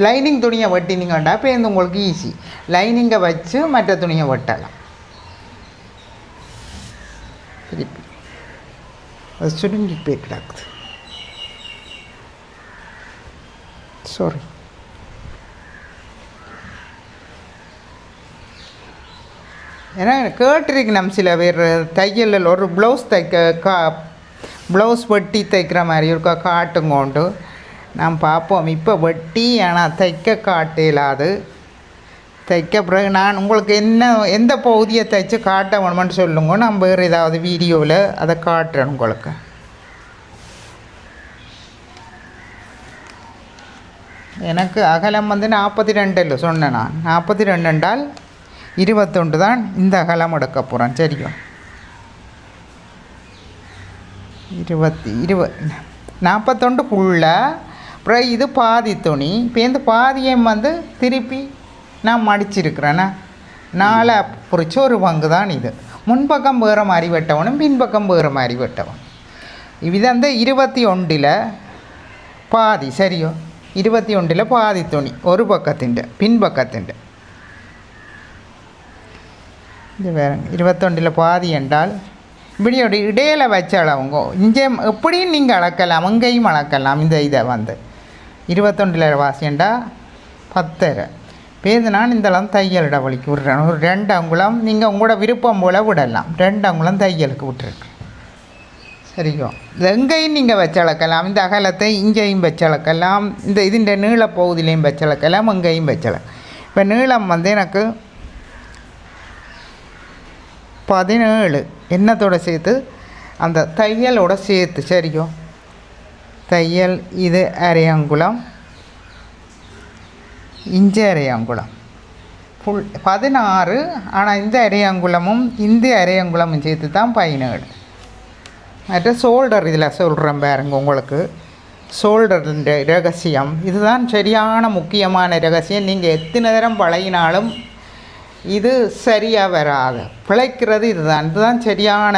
லைனிங் துணியை வெட்டினீங்கண்டா இப்போ உங்களுக்கு ஈஸி. லைனிங்கை வச்சு மற்ற துணியை வெட்டலாம். திருப்பி அது சுருங்கி போய் கிடக்குது. சாரி. ஏன்னா கேட்டிருக்கு நம்ம சில பேர் தையலில் ஒரு ப்ளவுஸ் ப்ளவுஸ் வெட்டி தைக்கிற மாதிரி இருக்கா காட்டுங்கோண்டு. நான் பார்ப்போம். இப்போ வெட்டி ஆனால் தைக்க காட்டலாது. தைக்க பிறகு நான் உங்களுக்கு எந்த பகுதியை தைச்சு காட்ட வேணுமென்னு சொல்லுங்க. நான் வேறு ஏதாவது வீடியோவில் அதை காட்டுறேன் உங்களுக்கு. எனக்கு அகலம் வந்து 42 சொன்னேன் நான். 42 என்றால் 21 தான் இந்த அகலம் எடுக்க போகிறேன். சரியா? 41 அப்புறம் இது பாதி துணி. இப்போ இந்த பாதியை வந்து திருப்பி நான் மடிச்சிருக்கிறேன்னா 4 குறித்து ஒரு பங்கு தான் இது. முன்பக்கம் வேறு மாதிரி வெட்டவனும் பின்பக்கம் வேறு மாதிரி வெட்டவனும். இது வந்து 21 பாதி. சரியோ? 21 பாதி துணி ஒரு பக்கத்திൻ്റെ பின்பக்கத்திൻ്റെ. இது வேறுங்க 21 பாதி என்றால் இப்படியோட இடையில் வச்ச அளவுங்க. இங்கே எப்படியும் நீங்கள் அளக்கலாம், அங்கேயும் அளக்கலாம். இந்த இதை வந்து 21 வாசியண்டா 10.5 பேருந்து நான் இந்தளம் தையல் இடைவெளிக்கு விடுறேன். ஒரு 2 அங்குலம் நீங்கள் உங்களோட விருப்பம் போல் விடலாம். 2 அங்குலம் தையலுக்கு விட்டுருக்கேன். சரிக்கோ, எங்கேயும் நீங்கள் வச்சளக்கலாம். இந்த அகலத்தை இங்கேயும் வச்சளக்கலாம். இந்த இதுண்ட நீள பகுதியிலையும் வச்சளக்கலாம். எங்கேயும் வச்சளக்கலாம். இப்போ நீளம் வந்து எனக்கு 17 எண்ணத்தோடு சேர்த்து அந்த தையலோட சேர்த்து. சரியோ, தையல் இது அரையங்குலம், இஞ்சி அரையங்குலம் ஃபுல் 16. ஆனால் இந்த அரையங்குலமும் இந்த அரையங்குலமும் சேர்த்து தான் 17. மற்ற ஷோல்டர் இதில் சொல்கிறேன் பாருங்க. உங்களுக்கு ஷோல்டருன்ற ரகசியம் இதுதான் சரியான முக்கியமான ரகசியம். நீங்கள் எத்தனை தரம் பழகினாலும் இது சரியாக வராது. பிழைக்கிறது இதுதான் சரியான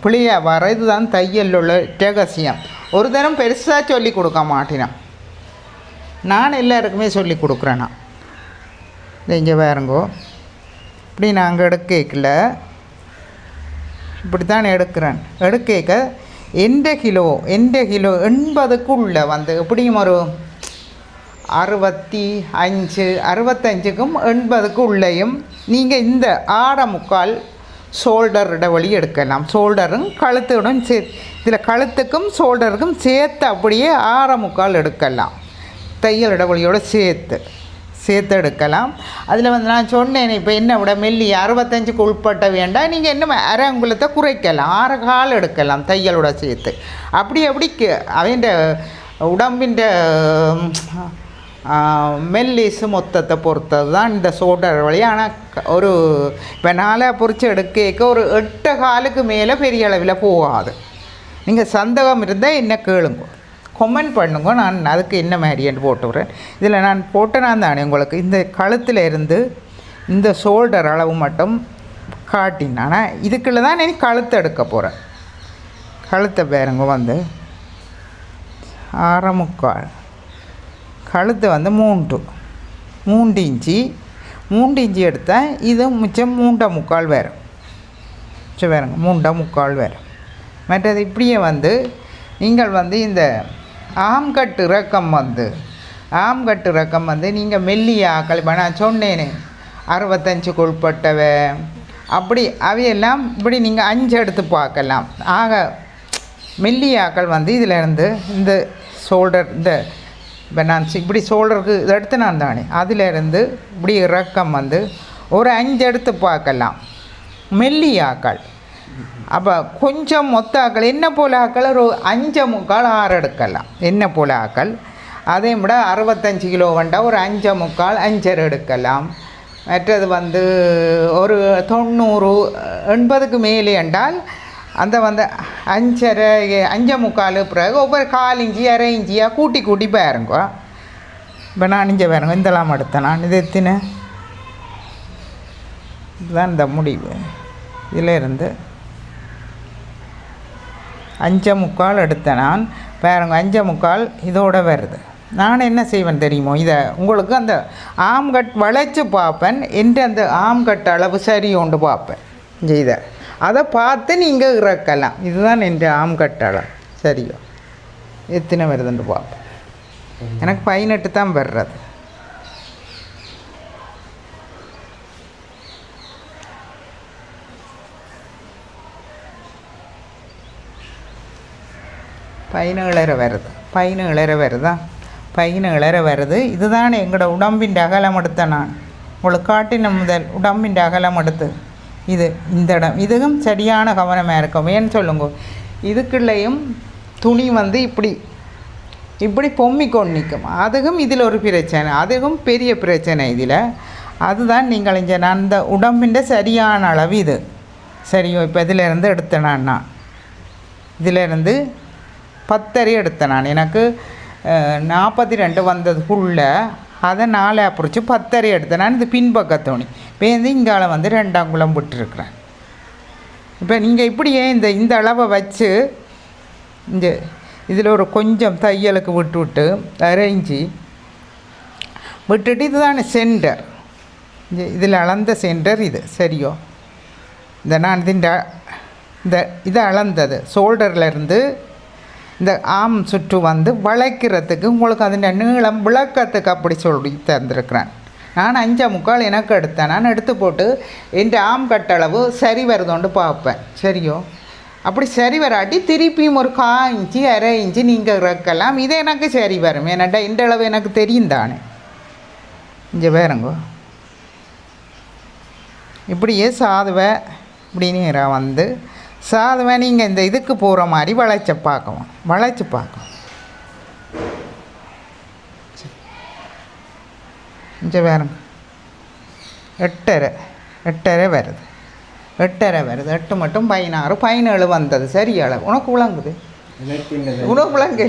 பிழையாக வர. இதுதான் தையல் உள்ள ரகசியம். ஒரு தரம் பெருசாக சொல்லி கொடுக்க மாட்டேன். நான் எல்லாருக்குமே சொல்லி கொடுக்குறேன்னா. இங்கே பாருங்கோ, இப்படி நாங்கள் எடுக்கல, இப்படி தான் எடுக்கிறேன். எடுக்க எந்த கிலோ 80க்குள்ளே வந்து எப்படியும் ஒரு 65க்கும் 80க்கு உள்ளேயும் நீங்கள் இந்த 6.25 ஷோல்டர் இடைவெளி எடுக்கலாம். ஷோல்டரும் கழுத்துடன் இதில் கழுத்துக்கும் ஷோல்டருக்கும் சேர்த்து அப்படியே 6.25 எடுக்கலாம். தையல் இடைவெளியோடு சேர்த்து எடுக்கலாம். அதில் வந்து நான் சொன்னேன், இப்போ என்ன விட மெல்லி 65க்கு உட்பட்ட வேண்டாம். நீங்கள் என்ன அரை அங்குலத்தை குறைக்கலாம், 6 கால் எடுக்கலாம் தையலோட சேர்த்து. அப்படி அவன் உடம்பின் மெல்லிசு மொத்தத்தை பொறுத்தது தான் இந்த ஷோல்டர் வழி. ஆனால் ஒரு இப்போ 4 பொறிச்சு எடுக்க ஒரு 8 காலுக்கு மேலே பெரிய அளவில் போகாது. நீங்கள் சந்தேகம் இருந்தால் என்ன கேளுங்க, கமெண்ட் பண்ணுங்க. நான் அதுக்கு என்ன மாதிரின்னு போட்டு விட்றேன். இதில் நான் போட்டேனா தானே உங்களுக்கு இந்த கழுத்தில் இருந்து இந்த ஷோல்டர் அளவு மட்டும் காட்டினேன். ஆனால் இதுக்குள்ளே தான் நீ கழுத்தை எடுக்க போகிறேன். கழுத்தை பாருங்க வந்து 6.25, கழுத்து வந்து 3 இன்ச்சு எடுத்தேன். இது மிச்சம் 3.25 வேறு. மிச்சம் வேறுங்க 3.25 வேறு. மற்றது இப்படியே வந்து நீங்கள் வந்து இந்த ஆம்கட்டு ரக்கம் வந்து நீங்கள் மெல்லிய ஆக்கள் இப்போ நான் சொன்னேனே 65க்கு உட்பட்டவ அப்படி அவையெல்லாம் இப்படி நீங்கள் 5 எடுத்து பார்க்கலாம். ஆக மெல்லிய ஆக்கள் வந்து இதில் இருந்து இந்த ஷோல்டர் இந்த இப்போ நான் இப்படி ஷோல்டருக்கு இதை எடுத்து நான் தானே அதிலேருந்து இப்படி இறக்கம் வந்து ஒரு 5 எடுத்து பார்க்கலாம். மெல்லிய ஆக்கள் அப்போ கொஞ்சம் மொத்த ஆக்கள் என்ன போல் ஆக்கள் ஒரு 5.25 6 எடுக்கலாம். என்ன போல் ஆக்கள் அதே விட 65 கிலோ வேண்டாம் ஒரு 5.25 5 எடுக்கலாம். மற்றது வந்து ஒரு 90 80க்கு மேலே என்றால் அந்த வந்து 5.25 பிறகு ஒவ்வொரு 1/4 இன்ச்சு 1/2 இன்ச்சியாக கூட்டி பாருங்க. இப்போ நான் இங்கே பாருங்க இந்தெல்லாம் எடுத்தேன். நான் இது எத்தின இதுதான் இந்த முடிவு. இதில் இருந்து 5.25 எடுத்தேன் நான். பாருங்க 5.25 இதோட வருது. நான் என்ன செய்வேன் தெரியுமோ, இதை உங்களுக்கு அந்த ஆம்கட் வளைச்சி பார்ப்பேன். என்று அந்த ஆம்கட் அளவு சரி உண்டு பார்ப்பேன். இதை அதை பார்த்து நீங்கள் இறக்கலாம். இதுதான் என் ஆம்கட் அளவு சரியோ எத்தனை வருதுன்னு பார்ப்பேன். எனக்கு 18 தான் வர்றது. பதினேழரை வருதா 17 வருது. இதுதான் எங்களோட உடம்பின் அகலம் எடுத்த நான் உங்களுக்கு காட்டின முதல் உடம்பின் அகலம் எடுத்து இது இந்த இடம் இதுவும் சரியான கவனமாக இருக்கும். ஏன்னு சொல்லுங்க, இதுக்குள்ளேயும் துணி வந்து இப்படி பொம்மிக்கொண்டு நிற்கும். அதுவும் இதில் ஒரு பிரச்சனை, அதுவும் பெரிய பிரச்சனை இதில். அதுதான் நீங்கள் இங்கே நான் அந்த உடம்பின் சரியான அளவு இது சரியோ. இப்போ இதிலேருந்து எடுத்தேன் நான் இதிலேருந்து 10 எடுத்தேன் நான். எனக்கு 42 வந்ததுக்குள்ள அதை 4 பிடிச்சி 10 எடுத்தேன் நான். இது பின்பக்க துணி பேருந்து இங்கால வந்து 2 அங்குலம் விட்டுருக்குறேன். இப்போ நீங்கள் இப்படியே இந்த அளவை வச்சு இந்த இதில் ஒரு கொஞ்சம் தையலுக்கு விட்டு அரைஞ்சி விட்டுட்டு இதுதானே சென்டர். இதில் அளந்த சென்டர் இது சரியோ. இந்த நான் இதை அளந்தது ஷோல்டர்லேருந்து இந்த ஆம் சுற்று வந்து வளைக்கிறதுக்கு உங்களுக்கு அதில் நீளம் விளக்கத்துக்கு அப்படி சொல்லி தந்திருக்கிறேன். நான் 5.25 எனக்கு எடுத்தேன். நான் எடுத்து போட்டு என் ஆம் கட்டளவு சரி வருதோண்டு பார்ப்பேன். சரியோ அப்படி சரி வராட்டி திருப்பியும் ஒரு 1/4 இன்ச்சு 1/2 இன்ச்சு நீங்கள் இறக்கலாம். இது எனக்கு சரி வரும். ஏன்னாட்டா இந்த அளவு எனக்கு தெரியும் தானே. இங்கே வேறுங்கோ இப்படியே சாதுவை இப்படி நேராக வந்து சாதுவை நீங்கள் இந்த இதுக்கு போகிற மாதிரி வளைச்சி பார்க்கணும். இங்கே வேறுங்க 8.5 வருது. 8 மட்டும் 16 17 வந்தது. சரி அளவு உனக்கு விளங்குது. உனக்கு விளங்கு.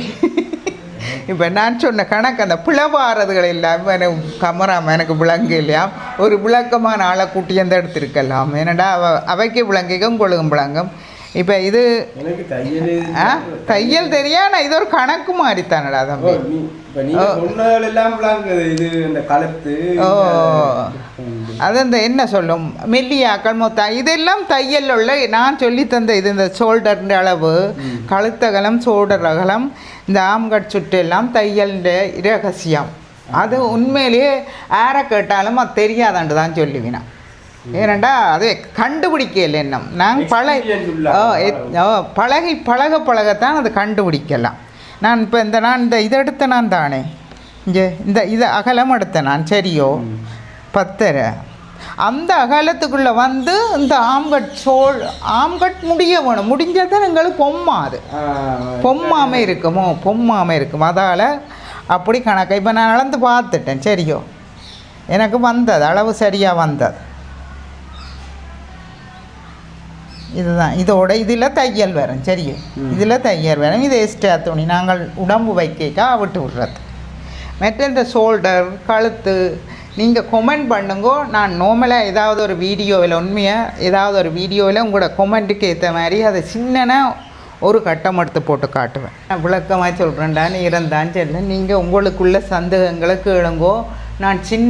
இப்போ நான் சொன்ன கணக்கு அந்த பிளவாறதுகள் இல்லாமல் எனக்கு கமராம எனக்கு விளங்கு இல்லையா. ஒரு விளக்கமான ஆளை கூட்டி அந்த எடுத்திருக்கலாம். ஏன்னாடா அவைக்கு விளங்கிக்கும் கொழுகும் விளங்கும். இப்போ இது தையல் தெரியா. நான் இது ஒரு கணக்கு மாதிரி தானடா தம்பி. அது இந்த என்ன சொல்லும் மெல்லியாக்கள் மொத்தம் இதெல்லாம் தையல் உள்ள நான் சொல்லி தந்த இது இந்த ஷோல்டர் அளவு கழுத்தகலம் ஷோல்டர் அகலம் இந்த ஆம்கட் சுட்டு எல்லாம் தையல் இரகசியம். அது உண்மையிலேயே யார கேட்டாலும் அது தெரியாதாண்டு தான் சொல்லுவினா. ஏனண்டா அது கண்டுபிடிக்கல இன்னும் நாங்கள் பழகத்தான் அது கண்டுபிடிக்கலாம். நான் இப்போ நான் இதை எடுத்த நான் தானே இங்கே இதை அகலம் எடுத்தேன் நான். சரியோ 10.5 அந்த அகலத்துக்குள்ளே வந்து இந்த ஆம்கட் முடிய வேணும். முடிஞ்சால் தான் எங்களுக்கு பொம்மாமல் இருக்கும். அதால் அப்படி கணக்கு இப்போ நான் அளந்து பார்த்துட்டேன். சரியோ எனக்கு வந்தது அளவு சரியாக வந்தது. இதுதான் இதோட இதில் தையல் வரும். சரியோ இதில் தையல் வரும். இது எக்ஸ்ட்ரா துணி நாங்கள் உடம்பு வைக்க விட்டு விடுறது. மற்ற இந்த ஷோல்டர் கழுத்து நீங்கள் கொமெண்ட் பண்ணுங்கோ. நான் நார்மலாக ஏதாவது ஒரு வீடியோவில் உங்களோட கொமெண்ட்டுக்கு ஏற்ற மாதிரி அதை சின்னனா ஒரு கட்டம் எடுத்து போட்டு காட்டுவேன். நான் விளக்கமாக சொல்கிறேன்டான்னு இருந்தான்னு சொல்ல நீங்கள் உங்களுக்குள்ள சந்தேகங்களை கேளுங்கோ. நான் சின்ன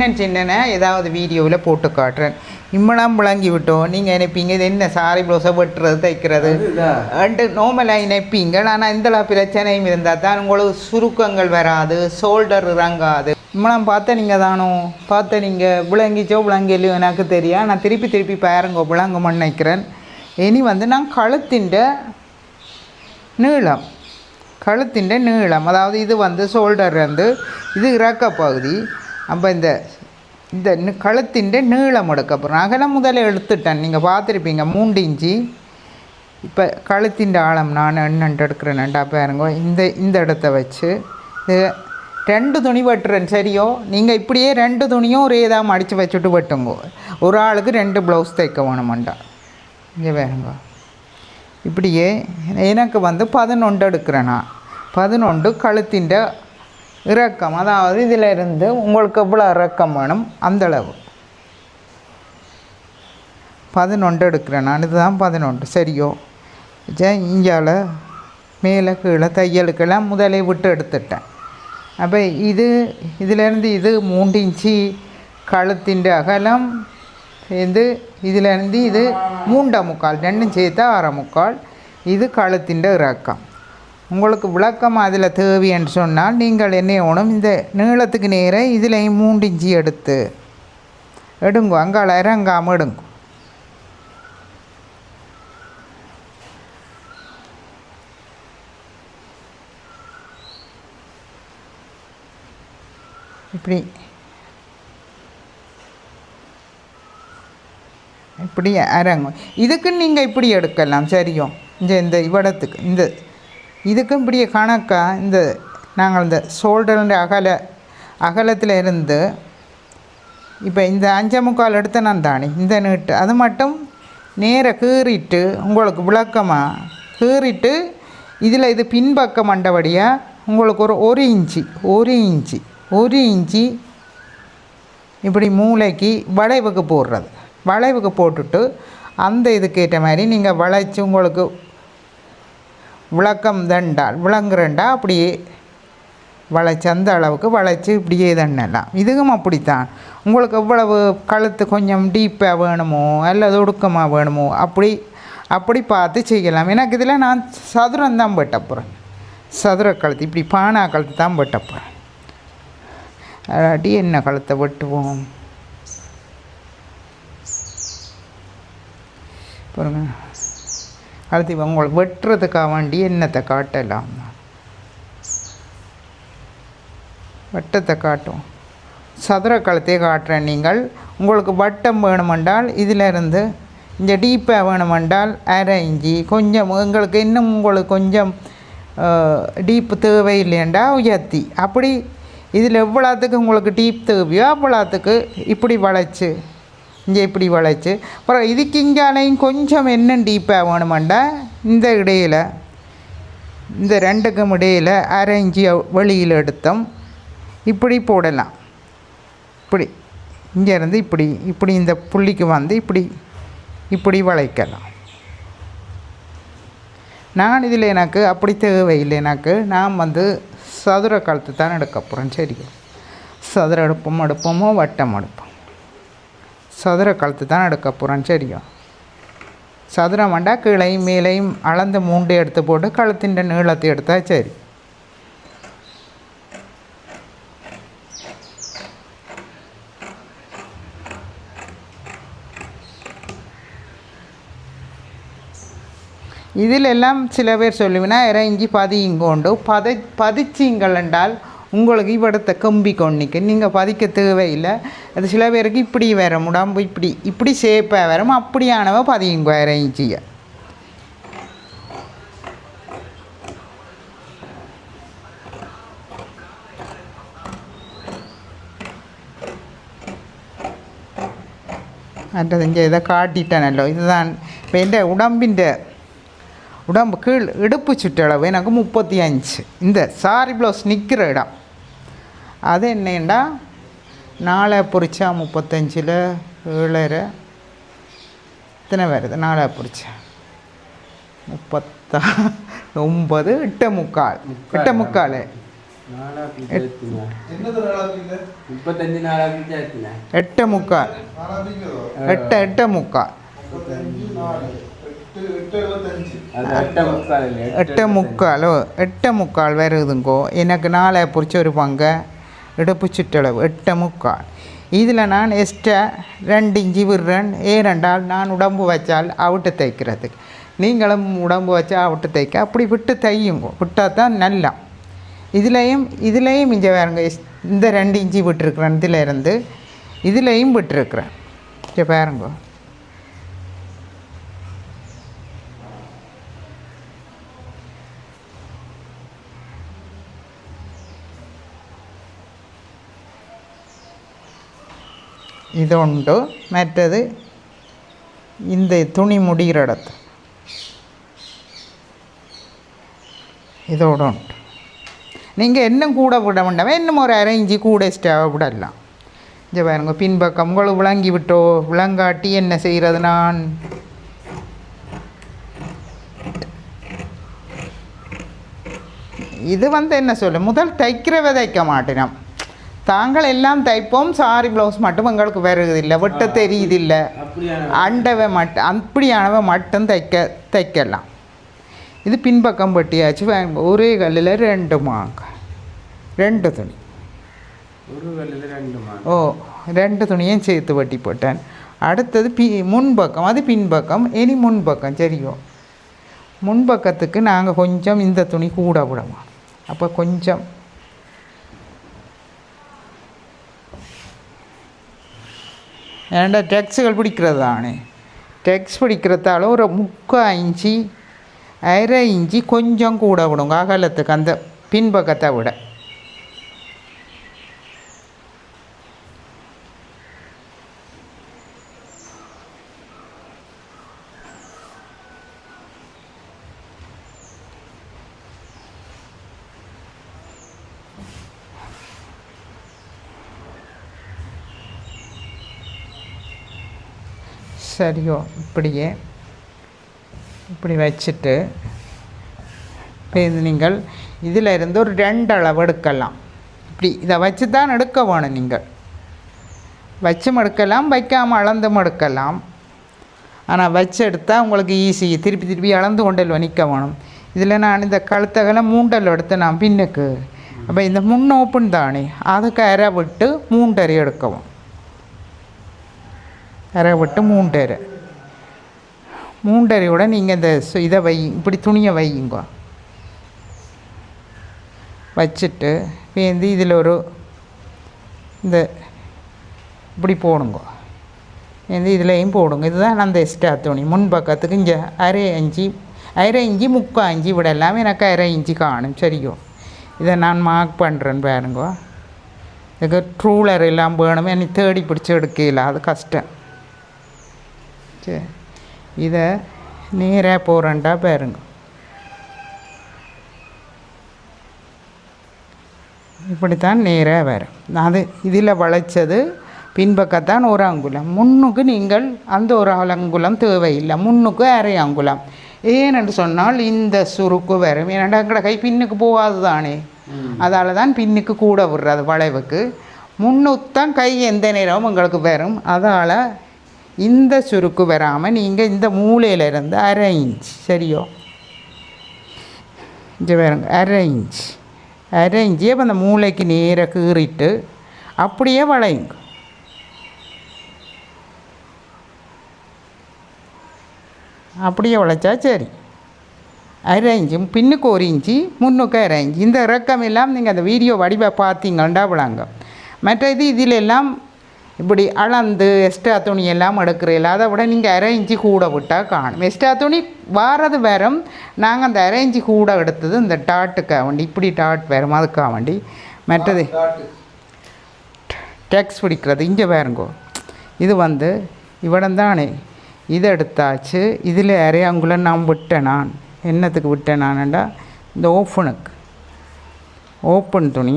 ஏதாவது வீடியோவில் போட்டு காட்டுறேன். இம்மலாம் விளங்கி விட்டோம். நீங்கள் நினைப்பீங்க இது என்ன சாரி ப்ளவுஸை வெட்டுறது தைக்கிறது அண்டு நார்மலாக நினைப்பீங்க. ஆனால் இந்த பிரச்சனையும் இருந்தால் தான் உங்களுக்கு சுருக்கங்கள் வராது, ஷோல்டர் இறங்காது. இம்மலாம் பார்த்த நீங்கள் விளங்கிச்சோ விளங்கலையோ எனக்கு தெரியும். நான் திருப்பி பாருங்க விளங்கும்னு நினைக்கிறேன். இனி வந்து நான் கழுத்தின் நீளம் அதாவது இது வந்து ஷோல்டர் வந்து இது இறக்க பகுதி. அப்போ இந்த கழுத்தின் நீளம் எடுக்க போகிறேன். அகலம் முதல்ல எடுத்துட்டேன். நீங்கள் பார்த்துருப்பீங்க 3 இன்ச்சு. இப்போ கழுத்தின் ஆழம் நான் என்னென்று எடுக்கிறேன்டா பாருங்க. இந்த இடத்த வச்சு 2 துணி வெட்டுறேன். சரியோ நீங்கள் இப்படியே 2 துணியும் ஒரே இதாக மடித்து வச்சுட்டு வெட்டுங்கோ. ஒரு ஆளுக்கு 2 ப்ளவுஸ் தைக்க வேணுமாண்டா. இங்கே வேணுங்க இப்படியே எனக்கு வந்து 11 எடுக்கிறேன். நான் 11 கழுத்தின் இறக்கம் அதாவது இதில் இருந்து உங்களுக்கு எவ்வளோ இறக்கம் வேணும் அந்தளவு 11 எடுக்கிறேன் நான். இதுதான் 11. சரியோ இங்கால மேலே கீழே தையலுக்கெல்லாம் முதலே விட்டு எடுத்துட்டேன். அப்போ இதிலேருந்து இது 3 இன்ச்சு கழுத்தின் அகலம் சேர்ந்து இதிலேருந்து இது 3.25 2 சேர்த்தா 6.25. இது கழுத்தின் இறக்கம். உங்களுக்கு விளக்கம் அதில் தேவைன்னு சொன்னால் நீங்கள் என்ன வேணும் இந்த நீளத்துக்கு நேராக இதில் 3 இன்ச்சு எடுங்கோ. அங்கால இறங்காமல் எடுங்கோ. இப்படி அரங்கும். இதுக்கு நீங்கள் இப்படி எடுக்கலாம். சரியோ இந்த இவடத்துக்கு இதுக்கும் இப்படியே கணக்காக நாங்கள் இந்த ஷோல்டருடைய அகலத்தில் இருந்து இப்போ இந்த 5.25 எடுத்த நான் தானே இந்த நீட்டு அது மட்டும் நேராக கீறிட்டு உங்களுக்கு விளக்கமாக கீறிட்டு இதில் இது பின்பக்கம் மண்டபடியாக உங்களுக்கு ஒரு இன்ச்சு இப்படி மூளைக்கு வளைவுக்கு போடுறது. வளைவுக்கு போட்டுட்டு அந்த இதுக்கேற்ற மாதிரி நீங்கள் வளைச்சி உங்களுக்கு விளக்கம் விளங்குறண்டா அப்படியே வளைச்சி அந்த அளவுக்கு வளைச்சி இப்படியே தண்ணலாம். இதுவும் அப்படித்தான். உங்களுக்கு எவ்வளவு கழுத்து கொஞ்சம் டீப்பாக வேணுமோ அல்லது ஒடுக்கமாக வேணுமோ அப்படி பார்த்து செய்யலாம். எனக்கு இதில் நான் சதுரம் தான் வெட்ட போகிறேன். சதுர கழுத்து இப்படி பானா கழுத்து தான் வெட்டப்போம். அடி என்ன கழுத்தை வெட்டுவோம் பாருங்க. கழுத்து இப்போ உங்களை வெட்டுறதுக்காக வேண்டி என்னத்தை காட்டலாம், வட்டத்தை காட்டும். சதுர கழுத்தையே காட்டுறேன். நீங்கள் உங்களுக்கு வட்டம் வேணுமென்றால் இதிலிருந்து இந்த டீப்பாக வேணுமென்றால் 1/2 இன்ச்சு கொஞ்சம் எங்களுக்கு இன்னும் உங்களுக்கு கொஞ்சம் டீப்பு தேவையில்லையண்டா உயர்த்தி அப்படி இதில் எவ்வளோத்துக்கு உங்களுக்கு டீப் தேவையோ அவ்வளோத்துக்கு இப்படி வளைச்சி இங்கே இப்படி வளைச்சி அப்புறம் இதுக்கு இங்காலையும் கொஞ்சம் என்ன டீப்பாக வேணுமெண்டா இந்த இடையில் இந்த ரெண்டுக்கும் இடையில் 1/2 இன்ச்சு வெளியில் எடுத்தோம் இப்படி போடலாம். இப்படி இங்கேருந்து இப்படி இப்படி இந்த புள்ளிக்கு வந்து இப்படி இப்படி வளைக்கலாம். நான் இதில் எனக்கு அப்படி தேவையில்லை. நான் வந்து சதுர கழுத்து தான் எடுக்க போகிறேன். சரி, சதுர எடுப்போமோ வட்டம் எடுப்போம். சதுர கழுத்து தான் எடுக்க போகிறேன். சரியா, சதுரம் வேண்டா கீழையும் மேலையும் அளந்து 3 எடுத்து போட்டு கழுத்தின் நீளத்தை எடுத்தால் சரி. இதிலெல்லாம் சில பேர் சொல்லுவினா இறங்கி பதிங்கொண்டு பதிச்சிங்கள் என்றால் உங்களுக்கு இவடத்தை கம்பி கொண்டிக்கு நீங்கள் பதிக்க தேவையில்லை. அது சில பேருக்கு இப்படி வரும் உடம்பு இப்படி ஷேப்பாக வரும். அப்படியானவ பதியுங்க இறங்கிச்சிய. அடுத்தது இங்கே இதை காட்டிட்டேனல்லோ. இதுதான் இப்போ என் உடம்பு கீழ் இடுப்பு சுற்றளவு எனக்கு 35. இந்த சாரி ப்ளவுஸ் நிற்கிற இடம் அது என்னண்டா 4 பொறிச்சா 35 7 இத்தனை வருது. 4 பொறிச்சா 39 8 முக்கால் 8 முக்கால் 8 முக்கால் 8 முக்கால் 8 முக்கால் வருதுங்கோ. எனக்கு 4 பொறிச்ச ஒரு பங்கு இடுப்பு சுற்றளவு 8 முக்கால். இதில் நான் எக்ஸ்ட்ரா 2 இன்ச்சு விடுறேன். ஏனென்றால் நான் உடம்பு வச்சால் அவிட்டு தைக்கிறதுக்கு. நீங்களும் உடம்பு வச்சா அவிட்டு தைக்க அப்படி விட்டு தையுங்கோ. விட்டால் தான் நல்லா. இதுலேயும் இங்கே பாருங்க, இந்த 2 இன்ச்சு விட்டுருக்குறேன். இதிலேருந்து இதுலேயும் விட்டுருக்குறேன். இங்கே பாருங்கோ. இது உண்டு. மற்றது இந்த துணி முடிகிற இடத்து இதோடு உண்டு. நீங்கள் இன்னும் கூட விட வேண்டாம். இன்னும் ஒரு 1/2 இன்ச்சு கூட எக்ஸ்ட்ராவை விடலாம். இங்கே பாருங்க, பின்பக்கம் உங்களுக்கு விளங்கி விட்டோ. விளங்காட்டி என்ன செய்கிறது? நான் இது வந்து என்ன சொல்ல, முதல் தைக்கிறவ தைக்க மாட்டேன். தாங்கள் எல்லாம் தைப்போம், சாரி ப்ளவுஸ் மட்டும் எங்களுக்கு வருவதில்லை, வெட்ட தெரியுதில்லை. அண்டவை மட்டும் அப்படியானவை மட்டும் தைக்கலாம். இது பின்பக்கம் வெட்டியாச்சு. ஒரே கல்லில் 2 மாங்க 2 துணி. ஓ 2 துணியும் சேர்த்து வெட்டி போட்டேன். அடுத்தது முன்பக்கம், அது பின்பக்கம். இனி முன்பக்கம். சரியோ, முன்பக்கத்துக்கு நாங்கள் கொஞ்சம் இந்த துணி கூட விடுவோம். அப்போ கொஞ்சம் ஏன்டா டெக்ஸுகள் பிடிக்கிறது தானே. டெக்ஸ் பிடிக்கிறதால ஒரு 3/4 இன்ச்சு 1/2 இன்ச்சு கொஞ்சம் கூட விடுங்க அகலத்துக்கு, அந்த பின்பக்கத்தை விட. சரியோ, இப்படி வச்சுட்டு இது நீங்கள் இதில் இருந்து ஒரு 2 அளவு எடுக்கலாம். இப்படி இதை வச்சு தான் எடுக்க வேணும். நீங்கள் வச்சும் எடுக்கலாம், வைக்காமல் அளந்தும் எடுக்கலாம். ஆனால் வச்சு எடுத்தால் உங்களுக்கு ஈஸி. திருப்பி அளந்து கொண்டு நிற்க வேணும். இதில் நான் இந்த கழுத்தகலை மூண்டல் எடுத்து நான் பின்னுக்கு அப்போ இந்த முன் ஓப்பன் தானே அதுக்கு அரை விட்டு மூண்டரை எடுக்கவும். அரை விட்டு மூண்டரையோட நீங்கள் இந்த இதை இப்படி துணியை வையுங்க. வச்சுட்டு வேந்து இதில் ஒரு இந்த இப்படி போடுங்க. வேந்து இதுலேயும் போடுங்க. இதுதான் அந்த எக்ஸ்ட்ரா துணி முன்பக்கத்துக்கு இங்கே அரை இஞ்சி 3/4 இஞ்சி விடலாம். எனக்கு அரை இஞ்சி காணும். சரியோ, இதை நான் மார்க் பண்ணுறேன்னு பாருங்க. இதுக்கு ட்ரூலர் எல்லாம் வேணும். எனக்கு தேடி பிடிச்சி எடுக்கல, அது கஷ்டம். சரி, இதை நேராக போகிறேன்டா பாருங்க. இப்படித்தான் நேராக வரும். அது இதில் வளைச்சது பின்பக்கத்தான் ஒரு அங்குலம். முன்னுக்கு நீங்கள் அந்த ஒரு அங்குலம் தேவையில்லை. முன்னுக்கு அரை அங்குலம். ஏனென்று சொன்னால் இந்த சுருக்கு வரும். ஏன்னா எங்கட கை பின்னுக்கு போகாது தானே, அதால் தான் பின்னுக்கு கூட விடுறது வளைவுக்கு. முன்னுத்தான் கை எந்த நேரமும் உங்களுக்கு வரும். அதால் இந்த சுருக்கு வராமல் நீங்கள் இந்த மூலையிலிருந்து அரை இன்ச், சரியோ, இங்கே வருங்க, அரை இன்ச் அப்போ அந்த மூளைக்கு நேராக கீறிட்டு அப்படியே வளையுங்க. அப்படியே வளைச்சா சரி. அரை இன்ச்சு பின்னுக்கு 1 இன்ச்சு, முன்னுக்கு அரை இன்ச்சு. இந்த இறக்கம் எல்லாம் நீங்கள் அந்த வீடியோ வடிவை பார்த்தீங்கண்டா விளாங்க. மற்ற இதில் எல்லாம் இப்படி அளந்து எக்ஸ்ட்ரா துணி எல்லாம் எடுக்கிறீங்களா, அதை விட நீங்கள் அரை இன்ச்சு கூட விட்டால் காணும். எக்ஸ்ட்ரா துணி வாரது வரும். நாங்கள் அந்த அரை இன்ச்சு கூட எடுத்தது இந்த டாட்டுக்காக வேண்டி, இப்படி டாட் வரும் அதுக்காக வேண்டி. மற்றது டெக்ஸ் பிடிக்கிறது இங்கே வேறுங்கோ. இது இவ்விடம் தானே, இதை எடுத்தாச்சு. இதில் அரை அங்குலம் நான் விட்டேன். நான் என்னத்துக்கு விட்டேன் நான்டா, இந்த ஓப்பன் துணி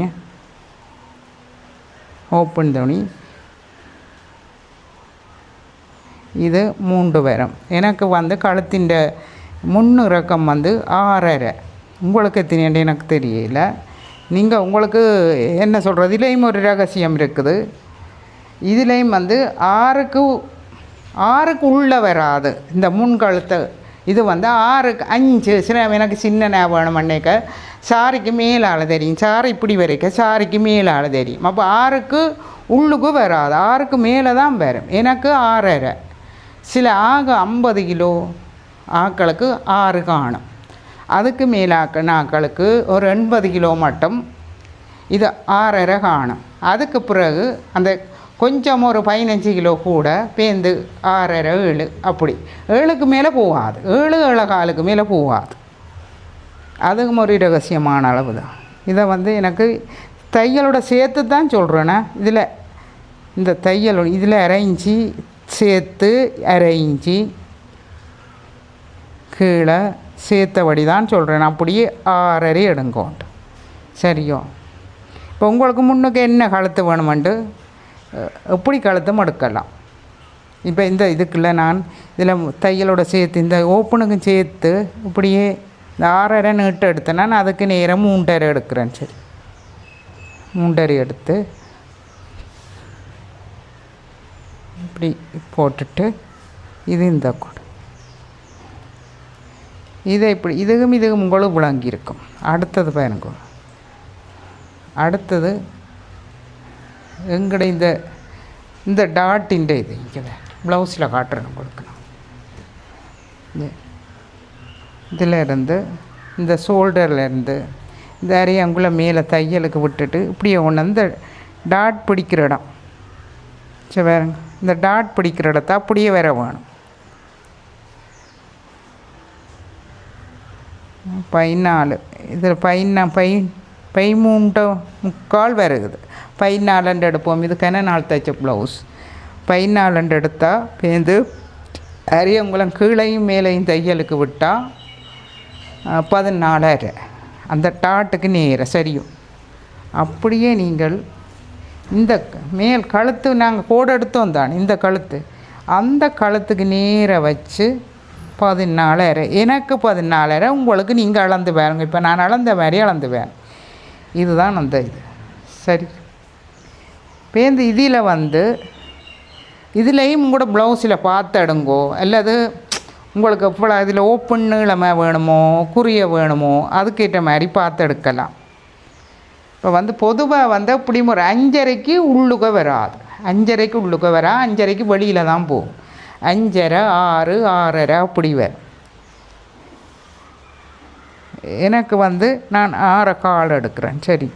இது 3 வரும். எனக்கு கழுத்தின் முன்னிறக்கம் 6.5. உங்களுக்கு எத்தனை எனக்கு தெரியல. நீங்கள் உங்களுக்கு என்ன சொல்கிறது, இதுலேயும் ஒரு ரகசியம் இருக்குது. இதுலேயும் 6க்கு உள்ளே வராது இந்த முன்கழுத்தை. இது 6க்கு 5. சில எனக்கு சின்ன வேணும் அன்னைக்க சாரிக்கு மேலால் தெரியும். சாரி இப்படி வரைக்கும் சாரிக்கு மேலால் தெரியும். அப்போ 6க்கு உள்ளுக்கு வராது, 6க்கு மேலே தான் வரும். எனக்கு 6.5. சில 50 கிலோ ஆக்களுக்கு 6 காணும். அதுக்கு மேலாக்க ஆக்களுக்கு ஒரு 80 கிலோ மட்டும் இது 6.5 காணும். அதுக்கு பிறகு அந்த கொஞ்சம் ஒரு 15 கிலோ கூட பேந்து 6.5 7 அப்படி 7க்கு மேலே போகாது. 7.25 மேலே போகாது. அதுக்கும் ஒரு ரகசியமான அளவு தான். இதை எனக்கு தையலோட சேர்த்து தான் சொல்கிறேன்னா. இதில் இந்த தையலோட இதில் அரை இன்ச்சு சேர்த்து அரை இன்ச்சு கீழே சேர்த்தபடி தான் சொல்கிறேன். அப்படியே 6.5 எடுங்கோண்டு. சரியோ, இப்போ உங்களுக்கு முன்னுக்கு என்ன கழுத்து வேணுமெண்டு எப்படி கழுத்தும் எடுக்கலாம். இப்போ இந்த இதுக்குள்ள நான் இதில் தையலோட சேர்த்து இந்த ஓப்பனுக்கும் சேர்த்து இப்படியே இந்த 6.5 நீட்டு எடுத்தேன்னா நான் அதுக்கு நேரம் 3.5 எடுக்கிறேன். சரி, 3.5 எடுத்து இப்படி போட்டுட்டு இது இந்த கூட இதை இப்படி இதுக்கும் உங்களுக்கு விளங்கியிருக்கும். அடுத்தது பாருங்க, அடுத்தது எங்கட இந்த டாட்டின் இது இங்கே ப்ளவுஸில் காட்டுறேன் உங்களுக்கு. இதில் இருந்து இந்த ஷோல்டர்லேருந்து இந்த அரையங்குள்ள மேலே தையலுக்கு விட்டுட்டு இப்படியே ஒன்று இந்த டாட் பிடிக்கிற இடம். சரி வேறுங்க, இந்த டாட் பிடிக்கிற இடத்த அப்படியே வேற வேணும். 14 இதில் 13.25 வருகுது. 14 எடுப்போம். இது நாள் தைச்ச ப்ளவுஸ். 14 எடுத்தால் பேருந்து அரியங்குளம் கீழையும் மேலையும் தையலுக்கு விட்டால் 14.5 அந்த டாட்டுக்கு நேர சரியும். அப்படியே நீங்கள் இந்த மேல் கழுத்து நாங்கள் கோடு எடுத்தோம் தான், இந்த கழுத்து அந்த கழுத்துக்கு நேர வச்சு 14.5. எனக்கு 14.5. உங்களுக்கு நீங்கள் அளந்து பாருங்க. இப்போ நான் அளந்த மாதிரி அளந்து வேணும். இதுதான் அந்த இது சரி. பேருந்து இதில் இதுலேயும் கூட ப்ளவுஸில் பார்த்து எடுங்கோ. அல்லது உங்களுக்கு எவ்வளோ இதில் ஓப்பன் நீளமாக வேணுமோ குறிய வேணுமோ அதுக்கேற்ற மாதிரி பார்த்து எடுக்கலாம். இப்போ வந்து பொதுவாக வந்து இப்படி ஒரு 5:30க்கு உள்ளுக வராது, 5:30க்கு உள்ளுக வரா, 5:30க்கு வெளியில் தான் போகும். 5:30, 6, 6:30 அப்படி வரும். எனக்கு வந்து நான் 6:15 எடுக்கிறேன். சரி,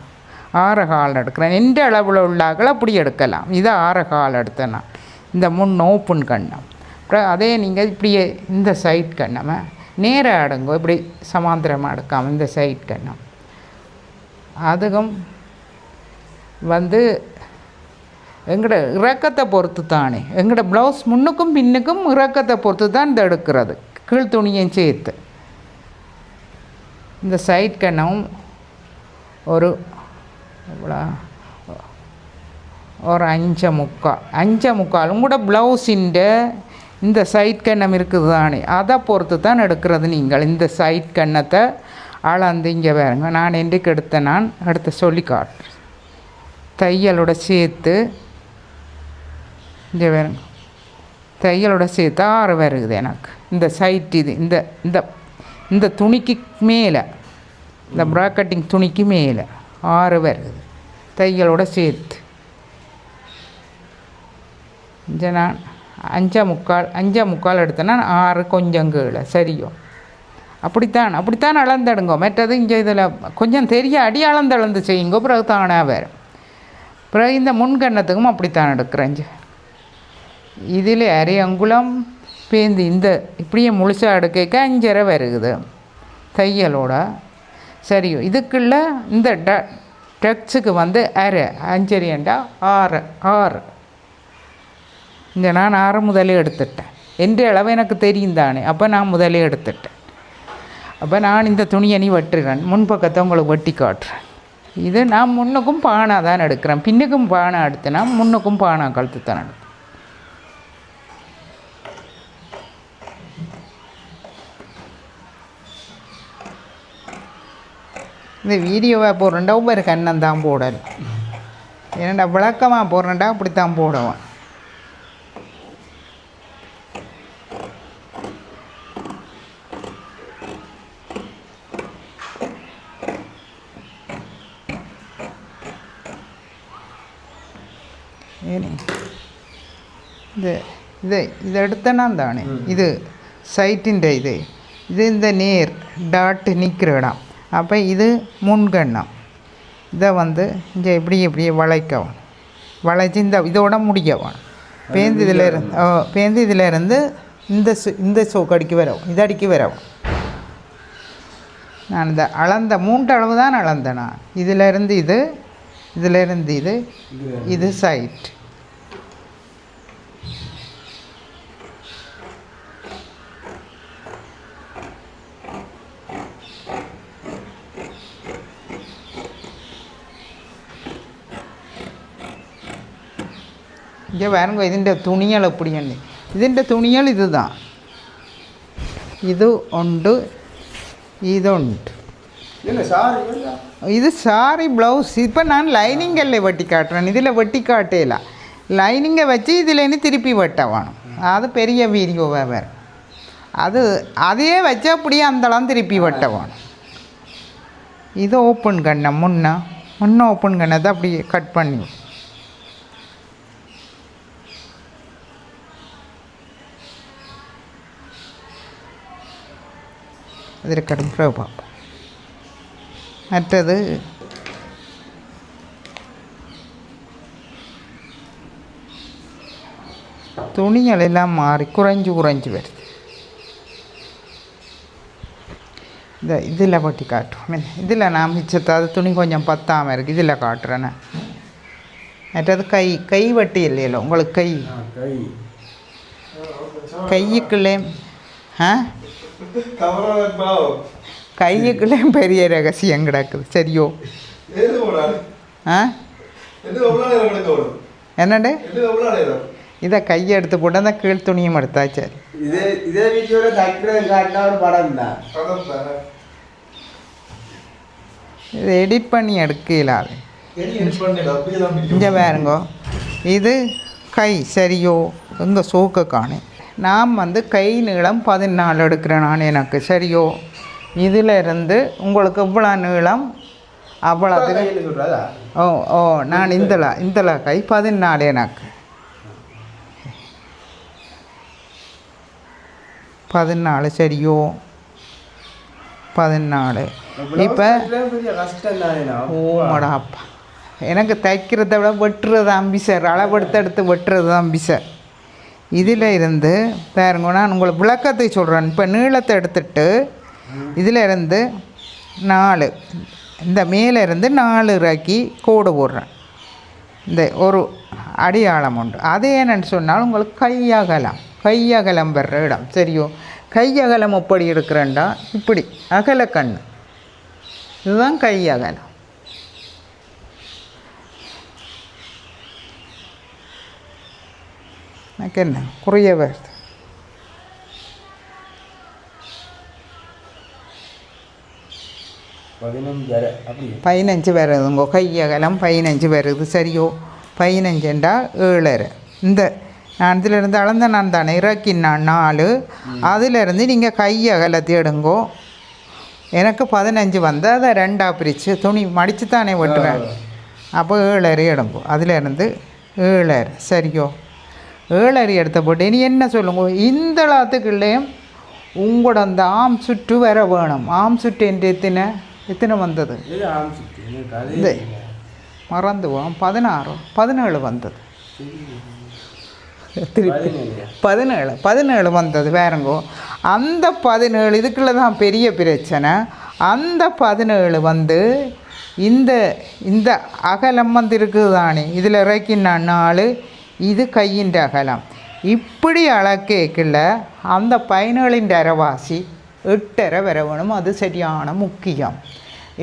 6:15 எடுக்கிறேன். எந்த அளவில் உள்ளாக்கள் அப்படி எடுக்கலாம். இதை 6:15 எடுத்தேன் நான். இந்த முன் ஓப்பன் கண்ணம். அப்புறம் அதே நீங்கள் இப்படியே இந்த சைட் கண்ணமை நேராக அடுங்கோ, இப்படி சமாந்திரமாக எடுக்காமல் இந்த சைட் கண்ணம். அதுக்கும் வந்து எங்களோட இறக்கத்தை பொறுத்து தானே, எங்களோட ப்ளவுஸ் முன்னுக்கும் பின்னுக்கும் இறக்கத்தை பொறுத்து தான் இந்த எடுக்கிறது, கீழ் துணியும் சேர்த்து. இந்த சைட் கண்ணமும் ஒரு ஒரு 5:45 கூட ப்ளவுஸிൻ്റെ இந்த சைட் கண்ணம் இருக்குது தானே, அதை பொறுத்து தான் எடுக்கிறது. நீங்கள் இந்த சைட் கண்ணத்தை அளந்து இங்கே பாருங்க, நான் என்றைக்கு எடுத்தேன், நான் எடுத்து சொல்லி காட்டுறேன். தையலோட சேர்த்து இங்கே பாருங்க, தையலோட சேர்த்து 6 வருகுது எனக்கு. இந்த சைட் இது இந்த இந்த இந்த துணிக்கு மேலே, இந்த ப்ராக்கெட்டிங் துணிக்கு மேலே 6 வருகுது தையலோட சேர்த்து. இங்கே நான் 5:45 எடுத்தேன்னா 6 கொஞ்சம் கீழே சரியோ. அப்படித்தான் அளந்தடுங்கோ. மற்றது இங்கே இதில் கொஞ்சம் தெரிய அடி அளந்து செய்யுங்கோ, பிறகு தானாக வேறு. பிறகு இந்த முன்கண்ணத்துக்கும் அப்படித்தான் எடுக்கிறேன். இதில் 1/2 அங்குலம் பேந்து இந்த இப்படியே முழுசாக எடுக்க 5:30 வருகுது தையலோட சரியோ. இதுக்குள்ள இந்த டக்ஸுக்கு வந்து 1/2, 5:30 6. இங்கே நான் 6 முதலே எடுத்துட்டேன். என்ற அளவு எனக்கு தெரியும் தானே, அப்போ நான் முதலே எடுத்துட்டேன். அப்போ நான் இந்த துணியை வெட்டுறேன், முன்பக்கத்தை உங்களுக்கு வெட்டி காட்டுறேன். இது நான் முன்னுக்கும் பானா தான் எடுக்கிறேன், பின்னுக்கும் பானா எடுத்தேன்னா முன்னுக்கும் பானா கழுத்து தான் எடுப்பேன். இந்த வீடியோவை போடுறேன்டா ஒவ்வொரு கண்ணம் தான் போடலை, ஏன்னா விளக்கமாக போடுறேன்டா அப்படித்தான் போடுவேன். இது எடுத்தனா தானே, இது சைட்டிൻ്റെ இது இந்த நேர் டாட்டு நிற்கிற இடம். அப்போ இது முன்கண்ணம். இதை வந்து இங்கே இப்படியே வளைக்கவும், வளைச்சி இதோட முடிக்கவும். பேந்து இதில் இருந்து இந்த சோக்கடிக்கு வரவும், இது அடிக்கி வரவும். நான் இந்த அளந்த 3 அளவு தான் அளந்தேன் நான். இதிலேருந்து இது சைட். இங்கே பாருங்க, ഇതിൻ്റെ തുണികൾ എപ്പിടിയുണ്ട്. ഇതിൻ്റെ തുണികൾ இதுதான், இது உண்டு, இதுண்டு. இது சாரி ப்ளவுஸ். இப்போ நான் லைனிங்கல்ல வெட்டி காட்டுறேன், இதில் வெட்டி காட்டேல. லைனிங்கை வச்சு இதில் திருப்பி வெட்ட வேணும், அது பெரிய வீடியோவாக வேறு. அதையே வச்சு அப்படியே அந்தளம் திருப்பி வெட்ட வேணும். இது ஓப்பன் கண்ணம், முன்ன ஓப்பன் கண்ணத்தை அப்படியே கட் பண்ணி அதில் கடுப்புற பார்ப்போம். மற்றது துணிகள் எல்லாம் மாறி குறைஞ்சி வருது. இதில் பட்டி காட்டுவோம். இதில் நான் மிச்சத்தாவது துணி கொஞ்சம் பத்தாமல் இருக்குது, இதில் காட்டுறேன்னு. மற்றது கை வட்டி இல்லையല്ലോ உங்களுக்கு, கையுக்குள்ளே கையுக்குள்ளே பெரிய ரகசியம் கிடக்குது சரியோ. என்னண்டு இதை கையை எடுத்து போட்டு அந்த கீழ் துணியும் எடுத்தாச்சு. இது எடிட் பண்ணி எடுக்கலாது. இங்கே பாருங்கோ, இது கை சரியோ, எங்கே சோக்க காணு. நான் வந்து கை நீளம் 14 எடுக்கிறேன் நான் எனக்கு சரியோ. இதில் இருந்து உங்களுக்கு இவ்வளோ நீளம் அவ்வளோத்துக்கு. ஓ ஓ நான் இந்தல கை 14 எனக்கு 14 சரியோ. 14 இப்போ ஓமடாப்பா எனக்கு தைக்கிறத விட வெட்டுறது அம்பிசர், அளவெடுத்து வெட்டுறது அம்பிசர். இதில் இருந்து பாருங்க, நான் உங்களுக்கு விளக்கத்தை சொல்கிறேன். இப்போ நீளத்தை எடுத்துட்டு இதில் இருந்து 4 இந்த மேலே இருந்து 4 இறக்கி கோடு போடுறேன். இந்த ஒரு அடையாளம் உண்டு. அது என்னன்னு சொன்னால் உங்களுக்கு கையகலம் வர்ற இடம் சரியோ. கையகலம் எப்படி இருக்கிறேன்டா இப்படி அகலக்கண், இதுதான் கையகலம். எனக்கு என்ன குறைய வருது. பதினஞ்சு வருதுங்கோ. கையகலம் 15 வருது சரியோ. 15ண்டா 7. இந்த நான் இதிலிருந்து அளந்த நான் தானே இறக்கினான் 4. அதிலிருந்து நீங்கள் கையகலத்தை எடுங்கோ. எனக்கு 15 வந்து அதை 2ஆக பிரித்து துணி மடித்து தானே வெட்டுவேன். அப்போ 7 எடுங்கோ. அதிலிருந்து 7 சரியோ. 7 எடுத்த போட்டு இனி என்ன சொல்லுங்க, இந்த எல்லாத்துக்குள்ளேயும் உங்களோட அந்த ஆம் சுற்று வர வேணும். ஆம் சுற்று என்று எத்தனை வந்தது இந்த மறந்துவோம். 17 வந்தது. திருப்பி 17 வந்தது வேறங்கோ. அந்த 17 இதுக்குள்ள தான் பெரிய பிரச்சனை. அந்த 17 வந்து இந்த இந்த அகலம் வந்து இருக்குது தானே, இதில் இறக்கினா 4, இது கையின் அகலம். இப்படி அளக்கேக்கில் அந்த 17 அரைவாசி 8 வர வேணும். அது சரியான முக்கியம்.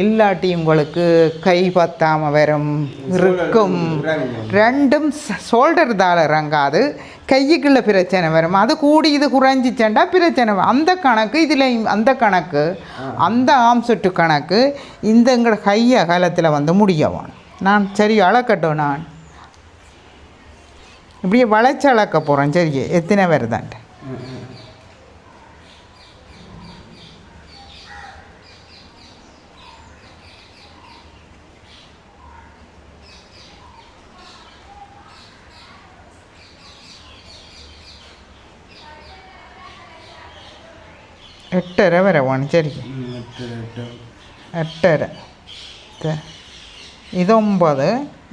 இல்லாட்டி உங்களுக்கு கை பத்தாமல் வரும், இருக்கும். ரெண்டும் ஷோல்டர் தாள் இறங்காது, கைக்குள்ள பிரச்சனை வரும். அது கூடி இது குறைஞ்சிச்சேண்டா பிரச்சனை வரும். அந்த கணக்கு இதில் அந்த கணக்கு, அந்த ஆம் சுட்டு கணக்கு இந்த எங்களோட கை அகலத்தில் வந்து முடியவும். நான் சரி அளக்கட்டும். நான் இப்படியே வளைச்சி அளக்க போகிறேன். சரி எத்தனை வருதான்ட்டு. എട്ടര വരെ വേണം ശരിക്കും. 8:30 ഇത് 9,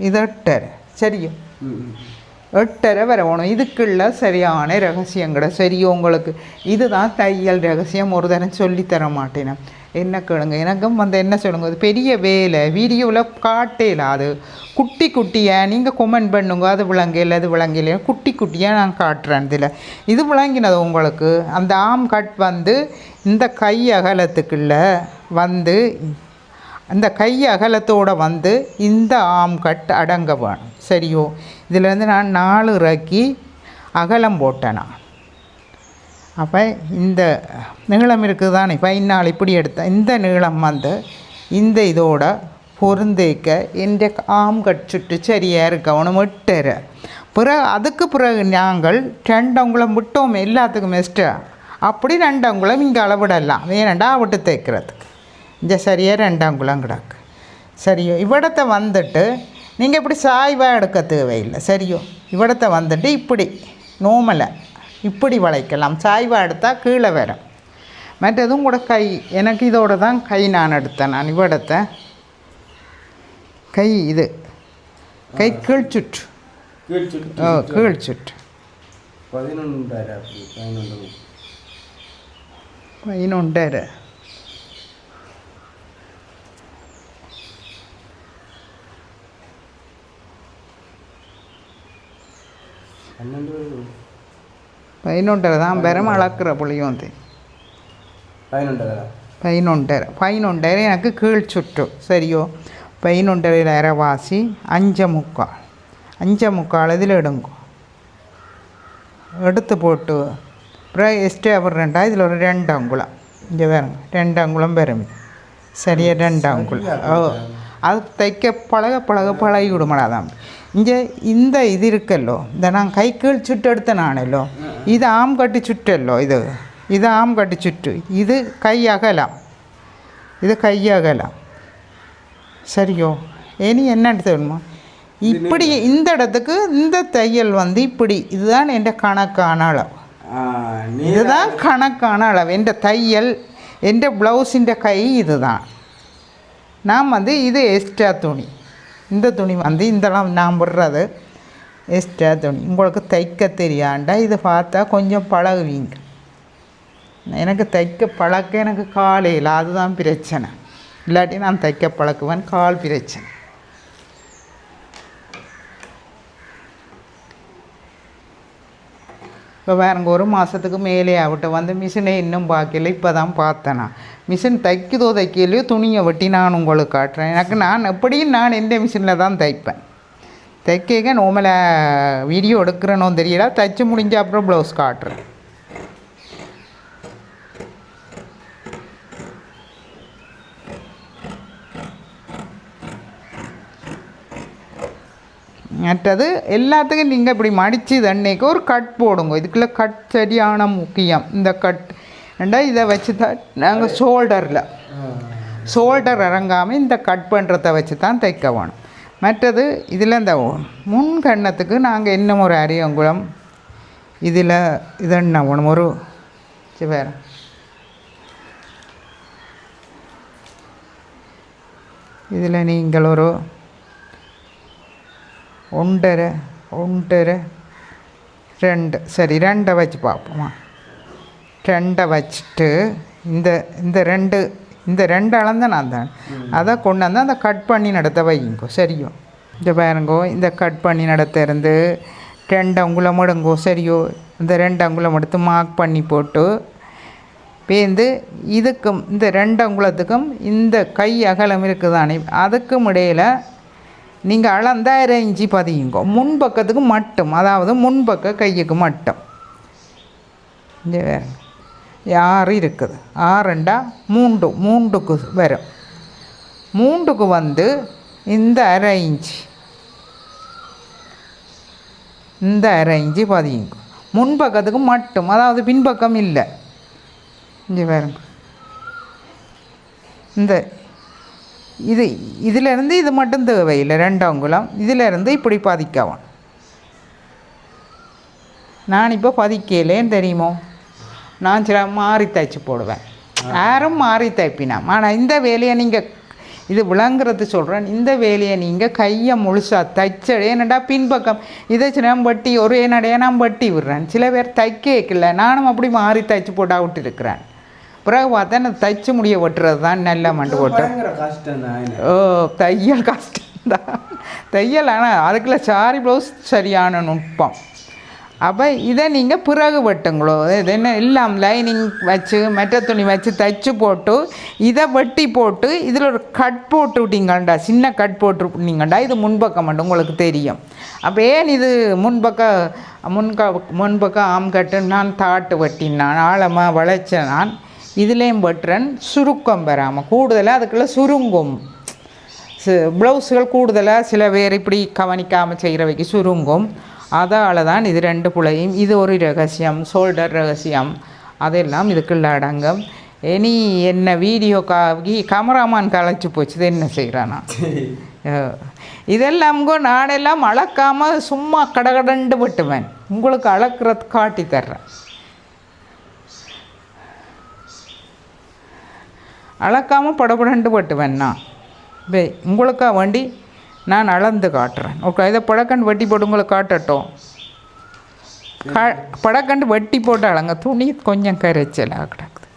ഇത് 8:30 ശരിക്കും. 8:30 வரை வேணும். இதுக்குள்ள சரியான ரகசியம் கிடையாது சரியோ. உங்களுக்கு இதுதான் தையல் ரகசியம். ஒரு தரம் சொல்லித்தர மாட்டேன். என்ன கேளுங்க, எனக்கும் வந்து என்ன சொல்லுங்க, அது பெரிய வேலை. வீடியோவில் காட்டல, அது குட்டி குட்டியாக நீங்கள் கொமெண்ட் பண்ணுங்க. அது விளங்கல அது விளங்கல, குட்டி குட்டியாக நான் காட்டுறேன். இதில் இது விளங்கினது உங்களுக்கு. அந்த ஆம் கட் வந்து இந்த கை அகலத்துக்குள்ள வந்து அந்த கை அகலத்தோடு வந்து இந்த ஆம் கட் அடங்க வேணும் சரியோ. இதிலேருந்து நான் 4 இறக்கி அகலம் போட்டேன் நான். அப்போ இந்த நீளம் இருக்குது தானே 14 இப்படி எடுத்தேன். இந்த நீளம் வந்து இந்த இதோட பொருந்தேக்க எந்த ஆம் கட் சுட்டு சரியாக இருக்கணும் 8:30. பிறகு அதுக்கு பிறகு நாங்கள் 2 அங்குலம் விட்டோம் எல்லாத்துக்கும் எக்ஸ்ட்ரா. அப்படி 2 அங்குலம் இங்கே அளவிடலாம், வேணண்டா விட்டு தைக்கிறதுக்கு. இந்த சரியாக 2 அங்குலம் கிடக்கு சரியோ. இவ்விடத்தை வந்துட்டு நீங்கள் இப்படி சாய்வாக எடுக்க தேவையில்லை சரியோ. இவ்விடத்தை வந்துட்டு இப்படி நோமலை இப்படி வளைக்கலாம். சாய்வாக எடுத்தால் கீழே வரும். மற்றதும் கூட கை எனக்கு இதோட தான் கை நான் எடுத்தேன். நான் இவ்விடத்தை கை இது கை கீழ் சுற்று. கீழ் சுற்று 11:30. தான் பெரும் அளக்கிற புளியும் 11:30 எனக்கு கீழ் சுற்று சரியோ. 11:30 அரைவாசி 5:45 இதில் எடுங்கோ. எடுத்து போட்டு அப்புறம் எக்ஸ்ட்ரா வர்றேன்டா இதில் ஒரு 2 அங்குலம் இங்கே வேறுங்க 2 அங்குலம் வரும். சரியா 2 அங்குலம். அது தைக்க பழகி விடுமாடாதான். இங்கே இந்த இது இருக்கல்லோ இந்த நான் கைக்குள் சுட்டு எடுத்தனானല്ലോ இது ஆம் கட்டி சுட்டല്ലോ இது ஆம் கட்டி சுட்டு இது கை அகலாம் இது கை அகலாம் சரியோ இனி என்னன்னு தெரியுமா இப்படி இந்த இடத்துக்கு இந்த தையல் வந்து இப்படி இதுதான் என் கணக்கான அளவு இதுதான் கணக்கான அளவு என் தையல் என் ப்ளவுஸிൻ്റെ கை இதுதான் நான் வந்து இது எக்ஸ்ட்ரா துணி இந்த துணி வந்து இதெல்லாம் நான் விடுறது எக்ஸ்ட்ரா துணி உங்களுக்கு தைக்க தெரியாண்டா இதை பார்த்தா கொஞ்சம் பழகுவீங்க எனக்கு தைக்க பழக்க எனக்கு காலையில் அதுதான் பிரச்சனை இல்லாட்டி நான் தைக்க பழக்குவேன் கால் பிரச்சனை இப்போ வேறுங்க ஒரு மாதத்துக்கு மேலே ஆகட்ட வந்து மிஷினை இன்னும் பார்க்கல இப்போ தான் பார்த்தேனா மிஷின் தைக்குதோ தைக்கலையோ துணியை வெட்டி நான் உங்களுக்கு காட்டுறேன் எனக்கு நான் எப்படியும் நான் எந்த மிஷினில் தான் தைப்பேன் தைக்க நார்மலாக வீடியோ எடுக்கிறேனோ தெரியல தைச்சி முடிஞ்ச அப்புறம் ப்ளவுஸ் காட்டுறேன் மற்றது எல்லாத்துக்கும் நீங்கள் இப்படி மடித்து தண்ணிக்கு ஒரு கட் போடுங்க இதுக்குள்ளே கட் சரியான முக்கியம் இந்த கட் ஏண்டா இதை வச்சு தான் நாங்கள் ஷோல்டர் இறங்காமல் இந்த கட் பண்ணுறத வச்சு தான் தைக்க வேணும் மற்றது இதில் இந்த முன்கண்ணத்துக்கு நாங்கள் இன்னும் ஒரு அரியங்குளம் இதில் இது என்ன வேணும் ஒரு வேறு இதில் நீங்கள் ஒரு ஒன்றரை ரெண்டு சரி ரெண்டை வச்சு பார்ப்போமா ரெண்டை வச்சுட்டு இந்த ரெண்டு அளந்த நான் தான் அதை கொண்டு வந்து அந்த கட் பண்ணி நடத்த வைங்கோ சரியோ இந்த பாருங்கோ இந்த கட் பண்ணி நடத்த இருந்து 2 அங்குலம் எடுங்கோ சரியோ இந்த 2 அங்குலம் எடுத்து மார்க் பண்ணி போட்டு பேந்து இதுக்கும் இந்த 2 அங்குலத்துக்கும் இந்த கை அகலம் இருக்குதானே அதுக்கும் இடையில் நீங்கள் அளந்த 1/2 இன்ச்சு பதியுங்கோ முன்பக்கத்துக்கு மட்டும் அதாவது முன்பக்க கையுக்கு மட்டும் இந்த வேறு 6 இருக்குது 6 3க்கு வரும் 3க்கு வந்து இந்த 1/2 இன்ச்சு இந்த 1/2 இன்ச்சு பதியுங்க முன்பக்கத்துக்கு மட்டும் அதாவது பின்பக்கம் இல்லை இங்கே பாருங்க இந்த இதிலேருந்து இது மட்டும் தேவையில்லை 2 அங்குலம் இதிலேருந்து இப்படி பதிக்கவும் நான் இப்போ பதிக்கலேன்னு தெரியுமோ நான் சில மாறி தைச்சி போடுவேன் யாரும் மாறி தைப்பினாம் ஆனால் இந்த வேலையை நீங்கள் இது விளங்குறது சொல்கிறேன் இந்த வேலையை நீங்கள் கையை முழுசாக தைச்சடே என்னடா பின்பக்கம் இதை சில வட்டி ஒரு என்னடைய நான் வட்டி விடுறேன் சில பேர் தைக்கல நானும் அப்படி மாறி தைச்சி போட்டா விட்டுருக்கிறேன் பிறகு பார்த்தா நான் தைச்சு முடிய வெட்டுறது தான் நல்ல மண்டு போட்டு தையல் கஷ்டம்தான் தையல் ஆனால் அதுக்குள்ள சாரி ப்ளவுஸ் சரியான நுட்பம் அப்போ இதை நீங்கள் பிறகு வெட்டுங்களோ இது என்ன எல்லாம் லைனிங் வச்சு மெட்ட துணி வச்சு தைச்சு போட்டு இதை வெட்டி போட்டு இதில் ஒரு கட் போட்டு விட்டீங்கண்டா சின்ன கட் போட்டு விட்டீங்கண்டா இது முன்பக்கம் மட்டும் உங்களுக்கு தெரியும் அப்போ ஏன் இது முன்பக்கம் ஆம் கட்டு நான் தாட்டு வெட்டினான் ஆழமாக வளைச்சேன் நான் இதுலேயும் வெட்டுறேன் சுருக்கம் பெறாமல் கூடுதலாக அதுக்குள்ளே சுருங்கும் ப்ளவுஸுகள் கூடுதலாக சில பேர் இப்படி கவனிக்காமல் செய்கிறவைக்கு சுருங்கும் அதால் தான் இது 2 புள்ளையும் இது ஒரு ரகசியம் ஷோல்டர் ரகசியம் அதெல்லாம் இதுக்குள்ள அடங்கும் இனி என்ன வீடியோ கேமராமான் கலைச்சி போச்சு இது என்ன செய்கிறானா இதெல்லாம் நானெல்லாம் அளக்காமல் சும்மா கடகடண்டு வெட்டுவேன் உங்களுக்கு அளக்கிறது காட்டி தர்றேன் அளக்காமல் படப்படண்டு வெட்டுவேன் நான் உங்களுக்காக வேண்டி நான் அளந்து காட்டுறேன் ஓகே இதை படக்கண்டு வெட்டி போட்டு உங்களுக்கு காட்டட்டும் படக்கண்டு வெட்டி போட்டு அளங்க துணி கொஞ்சம் கரைச்சலாக கிடக்குது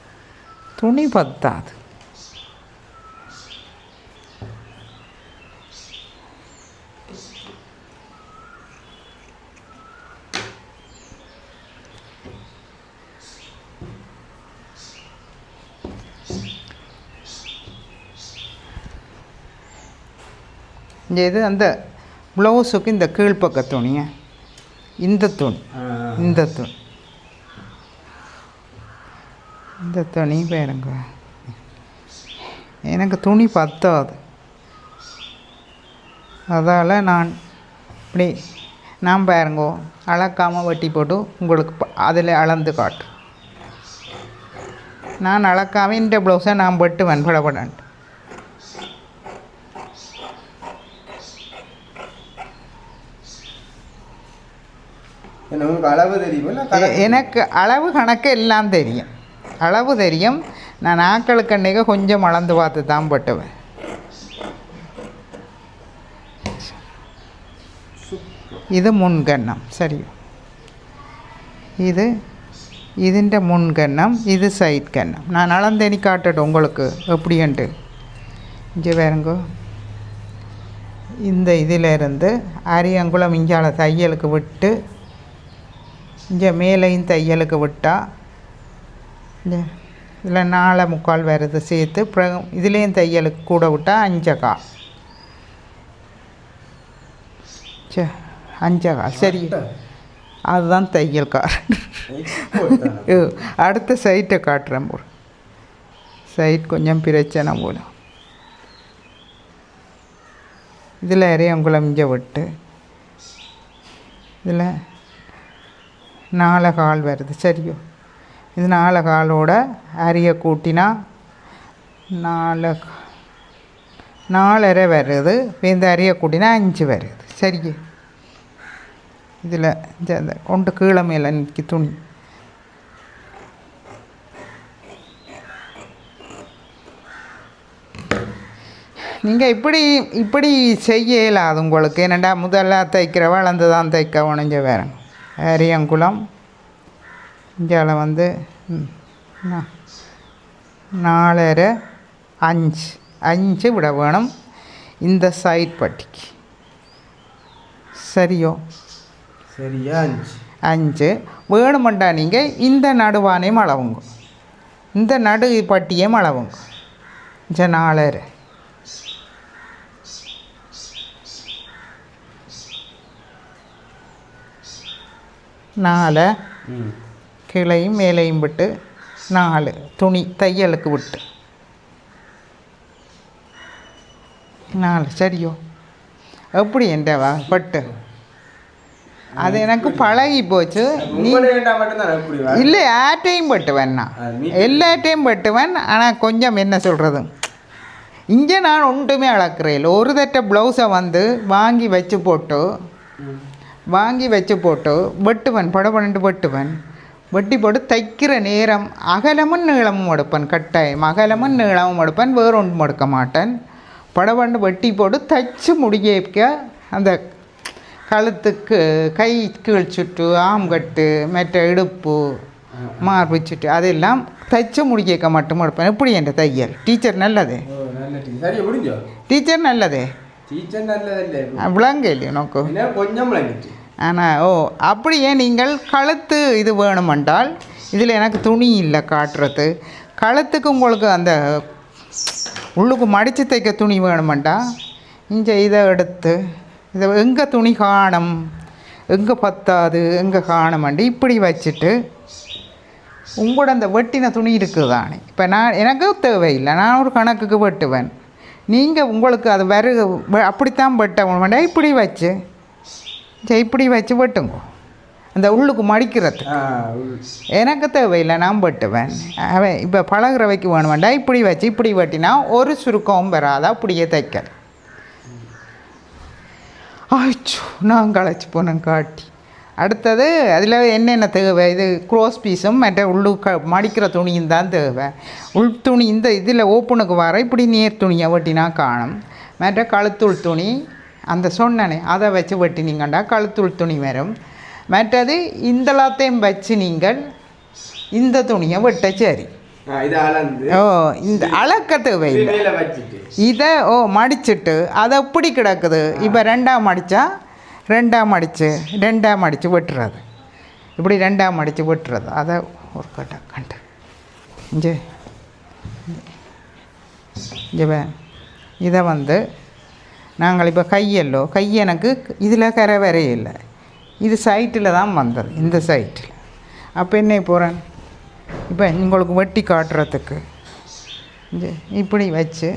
துணி பத்தாது இது அந்த ப்ளவுஸுக்கு இந்த கீழ்ப்பக்க துணியை இந்த துணி பாருங்க எனக்கு துணி பத்தாது அதால் நான் இப்படி நான் பாருங்கோ அளக்காமல் வெட்டி போட்டு உங்களுக்கு அதில் அளந்து காட்டு. நான் அளக்காமல் இந்த ப்ளவுஸை நான் வெட்டுவேன் படப்படான்ட்டு. எனக்கு அளவு கணக்கு எல்லாம் தெரியும், அளவு தெரியும். நான் ஆக்களுக்கு அன்றைக்கு கொஞ்சம் அளந்து பார்த்து தான் வெட்டுவேன். இது முன்கண்ணம் சரியோ, ഇതിൻ്റെ മുൻകന്നം, ഇത് സൈഡ് കന്നം. நான் அளந்தேனி காட்டட்டும் உங்களுக்கு எப்படின்ட்டு. இங்கே வேறுங்கோ, இந்த இதிலேருந்து அரியங்குளம் இஞ்சால தையலுக்கு விட்டு இங்கே மேலையும் தையலுக்கு விட்டால் இங்கே இதில் 4/4 வருது சேர்த்து. அப்புறம் இதுலேயும் தையலுக்கு கூட விட்டால் 5/4. 5/4 சரி, அதுதான் தையல்காரன். அடுத்த சைட்டை காட்டுறேன் போல். சைட் கொஞ்சம் பிரச்சனை போல. இதில் அரியங்குளம் இங்கே விட்டு இதில் 4/4 வருது சரியோ. இது 4/4ஓட அரிய கூட்டினா 4.5 வருது. இந்த அரிய கூட்டினா 5 வருது சரியே. இதில் இந்த கொண்டு கீழே மேலே நிற்கி துணி. நீங்கள் இப்படி செய்ய இயலாது உங்களுக்கு. என்னடா முதல்ல தைக்கிற வளர்ந்து தான் தைக்க உணஞ்ச வேறு. அரியங்குளம் இந்தியாவில் 4.5 5 விட வேணும் இந்த சைட் பட்டிக்கு சரியோ. சரியா 5 வேணுமெண்டா நீங்கள் இந்த நடுவானையும் அளவுங்க, இந்த நடு பட்டியும் அளவுங்க. 4.5 4 கீழையும் மேலையும் விட்டு 4 துணி தையலுக்கு விட்டு 4 சரியோ. எப்படி என்றவா பட்டு அது எனக்கு பழகி போச்சு. இல்லை ஆட்டையும் பட்டுவேன், நான் எல்லாட்டையும் பட்டுவேன். ஆனால் கொஞ்சம் என்ன சொல்கிறது, இங்கே நான் ஒன்றுமே அளக்குறேன். ஒரு தட்ட ப்ளவுஸை வாங்கி வச்சு போட்டு வெட்டுவேன், படப்பட்டு வெட்டுவேன். வெட்டி போட்டு தைக்கிற நேரம் அகலமும் நீளமும் எடுப்பேன். கட்டாயம் அகலமும் நீளமும் எடுப்பேன், வேறு ஒன்றும் எடுக்க மாட்டேன். படப்பண்டு வெட்டி போட்டு தைச்சு முடிக்க அந்த கழுத்துக்கு கை கீழ் சுட்டு ஆம்கட்டு மற்ற இடுப்பு மார்பு சுட்டு அதெல்லாம் தைச்சு முடிக்க மட்டும் எடுப்பேன். எப்படி என்ற தையல் டீச்சர் நல்லதே, டீச்சர் நல்லதே, விளங்க இல்லையோ நோக்கு கொஞ்சம். ஆனால் அப்படியே நீங்கள் கழுத்து இது வேணுமென்றால் இதில் எனக்கு துணி இல்லை காட்டுறது. கழுத்துக்கு உங்களுக்கு அந்த உள்ளுக்கு மடித்து தைக்க துணி வேணுமெண்டா இங்கே இதை எடுத்து இதை எங்கே துணி காணும், எங்கே பத்தாது, எங்கே காணுமெண்டு இப்படி வச்சுட்டு உங்களோட அந்த வெட்டின துணி இருக்குது தானே. இப்போ எனக்கு தேவையில்லை, நான் ஒரு கணக்குக்கு வெட்டுவேன். நீங்கள் உங்களுக்கு அது அப்படித்தான் வெட்ட வேண்டாம். இப்படி வச்சு வெட்டுங்க. அந்த உள்ளுக்கு மடிக்கிறது எனக்கு தேவையில்லை, நான் வெட்டுவேன். அவன் இப்போ பழகிறவைக்கு வேணும் வேண்டாம். இப்படி வச்சு இப்படி வெட்டினா ஒரு சுருக்கமும் வராதா, அப்படியே தைக்க. ஆச்சோ நான் களைச்சி போனேன் காட்டி. அடுத்தது அதில் என்னென்ன தேவை, இது க்ரோஸ் பீஸும் மற்ற மடிக்கிற துணியும் தான் தேவை. உள் துணி இந்த இதில் ஓப்பனுக்கு வர இப்படி நேர் துணியை வெட்டினா காணும். மற்ற கழுத்துள் துணி அந்த சொன்னனே அதை வச்சு வெட்டினீங்கண்டா கழுத்துள் துணி வரும். மற்றது இந்தலாத்தையும் வச்சு நீங்கள் இந்த துணியை வெட்ட சரி. இந்த அளக்க தேவையில்லை. இதை மடிச்சுட்டு அதை எப்படி கிடக்குது. இப்போ ரெண்டாக மடித்து வெட்டுறது. இப்படி ரெண்டாக மடித்து வெட்டுறது. அதை ஒரு கண்டு இதை நாங்கள் இப்போ கை எனக்கு இதில் கரை வரையில்லை, இது சைட்டில் தான் வந்தது, இந்த சைட்டில். அப்போ என்ன போகிறேன் இப்போ உங்களுக்கு வெட்டி காட்டுறதுக்கு இப்படி வச்சு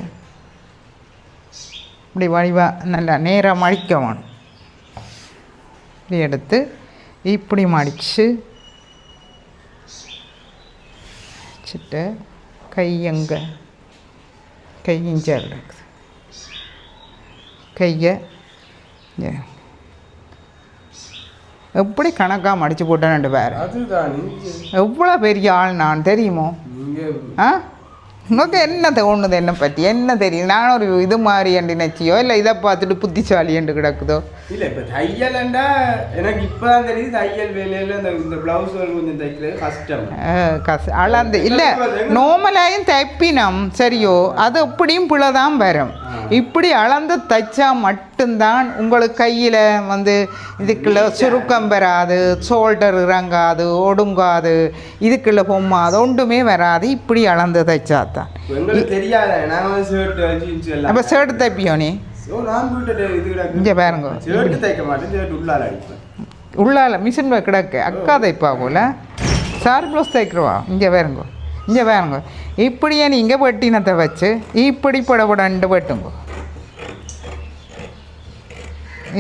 இப்படி வடிவாக நல்லா நேராக மடிக்க வேணும். இப்படி எடுத்து இப்படி மடித்து வச்சுட்டு கை எங்கே கையிஞ்சல் இருக்குது கையை எப்படி கணக்காக மடித்து போட்டேன் ரெண்டு பேர் அதுதான் எவ்வளோ பெரிய ஆள் நான் தெரியுமோ ஆ உங்களுக்கு என்ன தோணுது என்னை பற்றி என்ன தெரியும் நான் ஒரு இது மாதிரி என்று நினச்சியோ இல்லை இதை பார்த்துட்டு புத்திசாலி என்று கிடக்குதோ இல்லை இப்போ தையல்ண்டா எனக்கு இப்போ தான் தெரியுது தையல் வேலையில் இந்த ப்ளவுஸ் கொஞ்சம் தைக்கிறது கஷ்டம் அளந்து இல்லை நோமலாயும் தைப்பினம் சரியோ அது எப்படியும் பிள்ளை தான் வரும் இப்படி அளந்து தைச்சா மட்டும்தான் உங்களுக்கு கையில் வந்து இதுக்குள்ள சுருக்கம் வராது ஷோல்டர் இறங்காது ஒடுங்காது இதுக்குள்ள பொம்மாது ஒன்றுமே வராது இப்படி அளந்து தைச்சா தான் எங்களுக்கு தெரியாத நான் ஷர்ட் அப்போ ஷர்ட் தைப்பியோ நீ இங்கே பாருங்க ஷர்ட் தைக்க மாட்டேன் ஷர்ட் உள்ளால அடிப்பேன் உள்ளால மிஷின் கிடக்கு அக்கா தைப்பா போல சார் ப்ளவுஸ் தைக்கிறவா இங்கே பாருங்க இப்படியே நீங்கள் வெட்டினத்தை வச்சு இப்படி படபடண்டு வெட்டுங்க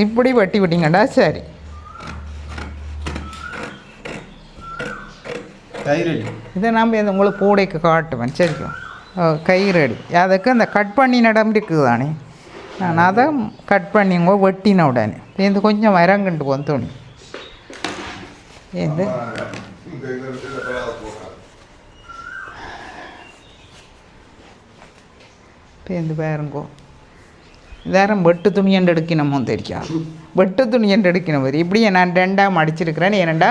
இப்படி வெட்டி விட்டீங்கடா சரி இதை நம்ம உங்களுக்கு பூடைக்கு காட்டுவேன் சரிக்கும் கை ரெடி அதுக்கு அந்த கட் பண்ணி நடம் இருக்குது தானே நான் அதை கட் பண்ணிங்க வெட்டின உடனே இது கொஞ்சம் இறங்குண்டு போகும் துணி இது பேருந்து பாருங்கோ வேறம் வெட்டு துணி என்று எடுக்கணுமோ தெரியாது வெட்டு துணி என்று எடுக்கணும் வரி இப்படியே நான் ரெண்டாக மடிச்சிருக்கிறேன் ஏனண்டா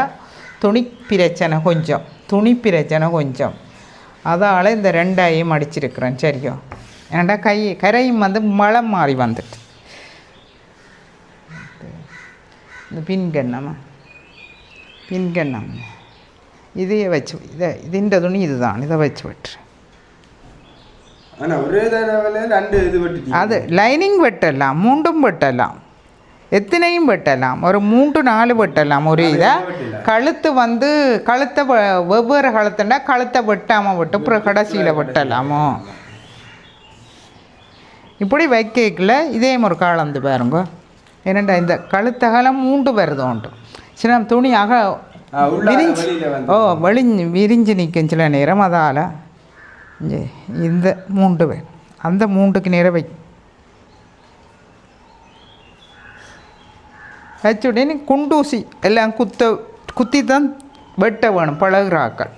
துணி பிரச்சனை கொஞ்சம் அதால் இந்த ரெண்டாயும் மடிச்சிருக்கிறேன் சரியோ ஏனண்டா கரையும் வந்து மழை மாறி வந்துட்டு இந்த பின்கண்ணம் இதையே வச்சு இந்த துணி இதுதான் இதை வச்சு விட்டுரு அது லைனிங் வெட்டலாம் மூண்டும் வெட்டலாம் எத்தனையும் வெட்டலாம் ஒரு 3-4 வெட்டலாம் ஒரு இதை கழுத்தை வெவ்வேறு கழுத்துண்டா கழுத்தை வெட்டாமல் விட்டு அப்புறம் கடைசியில் வெட்டலாமோ இப்படி வைக்கல இதே ஒரு காலந்து பாருங்க ஏனண்டா இந்த கழுத்தகலம் 3 வருது உண்டு சில துணி விரிஞ்சு நிற்கும் சில நேரம் அதால் இந்த 3 வேணும் அந்த 3க்கு நேரம் வச்சுடனே குண்டூசி எல்லாம் குத்தி தான் வெட்ட வேணும் பழகுறாக்கள்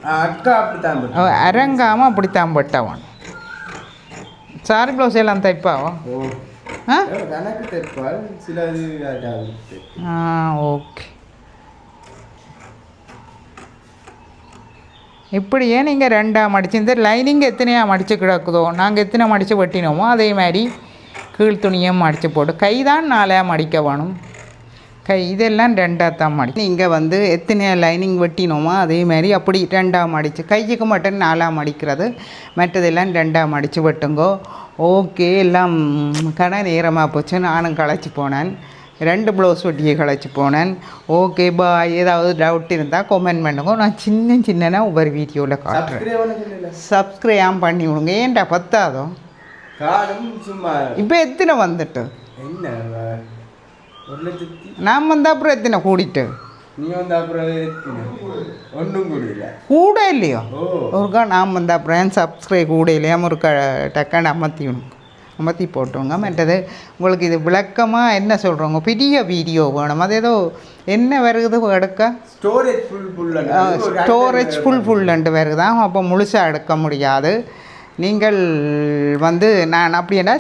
அரங்காமல் அப்படித்தான் வெட்ட வேணும் சாரி ப்ளவுஸ் எல்லாம் தைப்பாவோ ஓகே இப்படியே நீங்கள் ரெண்டாக மடித்து இந்த லைனிங் எத்தனையாக மடித்து கிடக்குதோ நாங்கள் எத்தனை மடித்து வெட்டினோமோ அதே மாதிரி கீழ் துணியும் மடித்து போட்டு கை தான் 4ஆக மடிக்க வேணும் இதெல்லாம் 2ஆக தான் மடிச்சு இங்கே வந்து எத்தனை லைனிங் வெட்டினோமோ அதே மாதிரி அப்படி 2ஆக மடித்து கைக்கு மட்டும் 4ஆக மடிக்கிறது மற்றதெல்லாம் 2ஆக மடித்து வெட்டுங்கோ ஓகே எல்லாம் கடை நேரமாக போச்சு நானும் களைச்சி போனேன் 2 ப்ளவுஸ் வெட்டியை களைச்சி போனேன் ஓகே பாய் ஏதாவது டவுட் இருந்தால் கமெண்ட் பண்ணுங்க நான் சின்ன ஒவ்வொரு வீடியோவில் காட்டுறேன் சப்ஸ்கிரைப் பண்ணி விடுங்க ஏன்டா பத்தாதோ இப்போ எத்தனை வந்துட்டு நான் வந்தால் அப்புறம் எத்தனை கூடிட்டு கூட இல்லையோ ஒருக்கா நான் வந்தால் அப்புறம் சப்ஸ்கிரைப் கூட இல்லையா ஒரு டக்காண்டு அமர்த்தி போட்டுருங்க மற்றது உங்களுக்கு இது விளக்கமாக என்ன சொல்கிறோங்க பெரிய வீடியோ வேணும் அது ஏதோ என்ன வருகுது எடுக்க ஸ்டோரேஜ் ஃபுல்லுன்ட்டு வருகுதான் அப்போ முழுசாக எடுக்க முடியாது நீங்கள் வந்து நான் அப்படின்னா